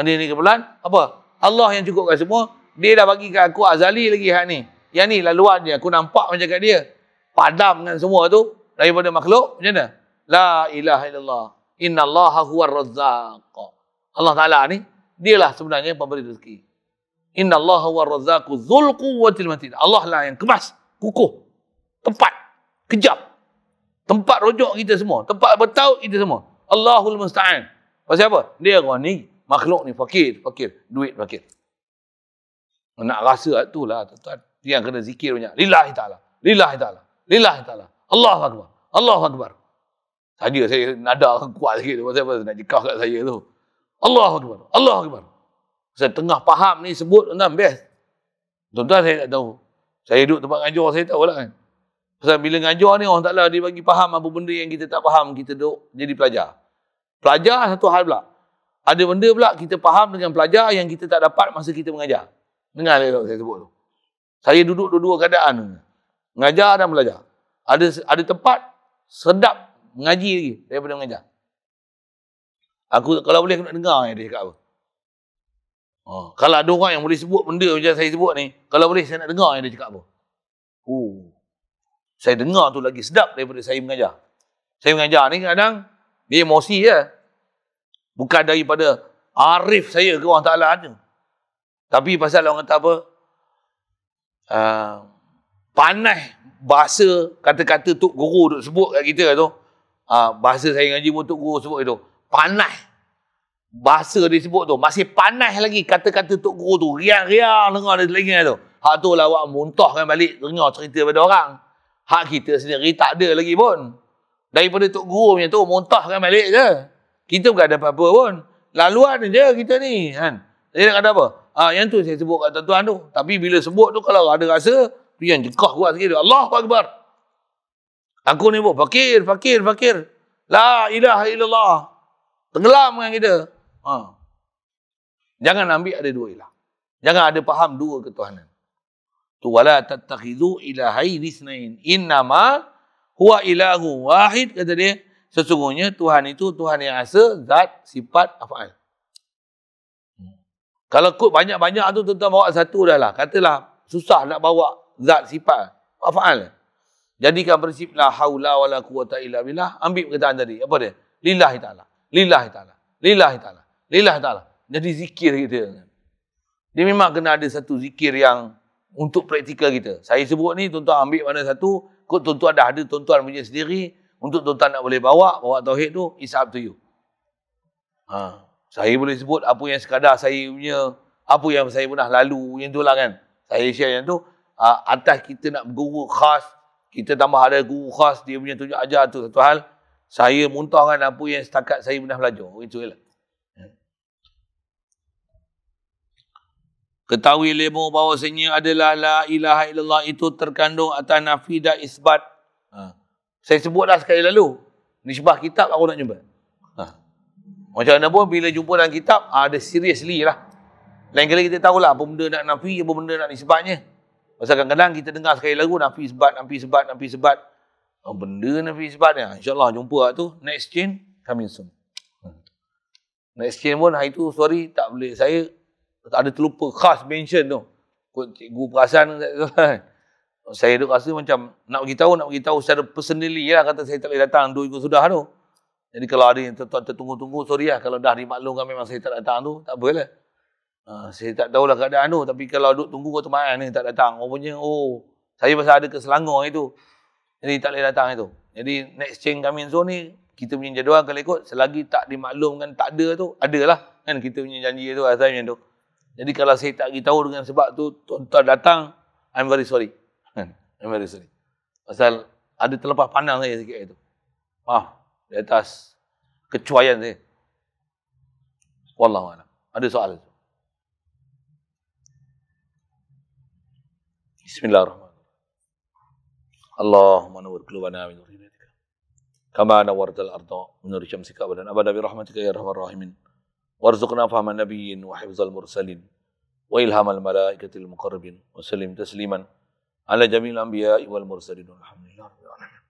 Ni kebetulan. Apa? Allah yang cukupkan semua. Dia dah bagi kat aku azali lagi hak ni. Yang ni laluan je. Aku nampak macam kat dia. Padam dengan semua tu. Daripada makhluk. Macam mana? La ilaha illallah. Inna allaha huwa razzaq. Allah Ta'ala ni. Dialah sebenarnya pemberi rezeki. Inna allaha huwa razzaqu dzul quwwatil matin. Allah lah yang kemas. Kukuh. Tempat kejap. Tempat rojok kita semua. Tempat bertaut kita semua. Allahul musta'an. Pasal apa? Dia orang ni. Makhluk ni fakir. Duit fakir. Nak rasa itulah tuan. Yang kena zikir banyak. Lillahi ta'ala. Allahu Akbar. Allahu Akbar. Saja saya nada kuat sikit tu. Pasal nak jekah kat saya tu. Allahu Akbar. Allahu Akbar. Saya tengah faham ni sebut tuan-tuan best. Tuan-tuan saya tak tahu. Saya duduk tempat ngajar saya tahu lah kan. Pasal bila ngajar ni orang Ta'ala dia bagi faham apa benda yang kita tak faham, kita duduk jadi pelajar. Pelajar satu hal pula. Ada benda pula kita faham dengan pelajar yang kita tak dapat masa kita mengajar. Dengar saya sebut tu. Saya duduk dua-dua keadaan. Mengajar dan belajar. Ada tempat sedap mengaji lagi daripada mengajar. Aku kalau boleh aku nak dengar dia cakap apa. Kalau ada orang yang boleh sebut benda macam saya sebut ni, kalau boleh saya nak dengar dia cakap apa. Saya dengar tu lagi sedap daripada saya mengajar. Saya mengajar ni kadang dia emosi je. Bukan daripada arif saya ke orang Ta'ala ada. Tapi pasal orang kata apa, panas bahasa kata-kata Tok Guru duk sebut kat kita tu. Bahasa saya ngaji pun Tok Guru sebut itu. Panas. Bahasa dia sebut tu. Masih panas lagi kata-kata Tok Guru tu. Riang-riang dengar dari telinga tu. Hak tu lah awak muntahkan balik dengar cerita pada orang. Hak kita sendiri tak ada lagi pun. Daripada Tok Guru punya tu muntahkan balik je. Kita bukan ada apa-apa pun. Laluan je kita ni. Kan? Dia nak kata apa? Yang tu saya sebut kat tuan-tuan tu. Tapi bila sebut tu kalau ada rasa, yang jekah kuat sikit. Allahu Akbar. Aku ni pun fakir. La ilaha illallah. Tenggelam dengan kita. Jangan ambil ada dua ilah. Jangan ada faham dua ketuhanan. Tu wala tattakhidhu ilahaini itsnain. Innama huwa ilahu wahid, kata dia. Sesungguhnya Tuhan itu Tuhan yang asa, zat, sifat, af'al. Kalau kod banyak-banyak tu tuan-tuan bawa satu dah lah. Katalah susah nak bawa zat, sifat, af'al. Jadikan prinsip la haula wala quwata illa billah. Ambil perkataan tadi. Apa dia? Lillahi ta'ala. Lillahi ta'ala. Lillahi ta'ala. Lillahi ta'ala. Jadi zikir kita. Dia memang kena ada satu zikir yang untuk praktikal kita. Saya sebut ni tuan-tuan ambil mana satu. Kod tuan-tuan dah ada tuan-tuan punya sendiri. Untuk tuan-tuan nak boleh bawa tauhid tu, it's up to you. Saya boleh sebut apa yang sekadar saya punya, apa yang saya pernah lalu, yang tu lah kan. Saya share yang tu, atas kita nak berguru khas, kita tambah ada guru khas, dia punya tunjuk ajar tu satu hal. Saya muntahkan apa yang setakat saya pernah belajar. Itu je lah. Ketahui lemu bahawasanya adalah la ilaha illallah itu terkandung atas nafi dan isbat. Saya sebut dah sekali lalu. Nisbah kitab aku nak jumpa. Macam mana pun bila jumpa dalam kitab, ada seriously lah. Lain kali kita tahulah apa benda nak nafi, apa benda nak nisbatnya. Pasal kadang-kadang kita dengar sekali lagu nafi sebat. Benda nafi sebatnya. InsyaAllah jumpa lah tu. Next chain, coming soon. Next chain pun hari tu, sorry, tak boleh. Saya tak ada terlupa khas mention tu. Cikgu perasan saya duk rasa macam nak beritahu secara personally lah, kata saya tak boleh datang 2 minggu sudah tu. Jadi kalau ada yang tertunggu-tunggu, sorry lah. Kalau dah dimaklumkan memang saya tak datang tu, tak apalah. Saya tak tahulah keadaan tu. Tapi kalau duk tunggu kata mana ni tak datang. Rupanya, saya pasal ada ke Selangor itu. Jadi tak boleh datang itu. Jadi next chain coming soon ni, kita punya jadual kalau ikut, selagi tak dimaklumkan tak ada tu, adalah. Kan kita punya janji tu, asalnya tu. Jadi kalau saya tak beritahu dengan sebab tu, tuan-tuan datang, I'm very sorry. I'm very sorry. Pasal ada terlepas pandang saya sikit itu. Di atas kecuaian saya. Wallahu a'lam. Ada soal? Bismillahirrahmanirrahim. Allahumma nawwir qulubana min nur hidayah. Kama nawwartal arda min nur syamsika abadan abada bi rahmatika ya arhamar rahimin. Warzuqna fahman nabiyyin wa hifzal mursalin wa ilhamal malaikatil muqarrabin wa sallim tasliman ala jami'il anbiya'i wal mursalin. Alhamdulillah rabbil alamin.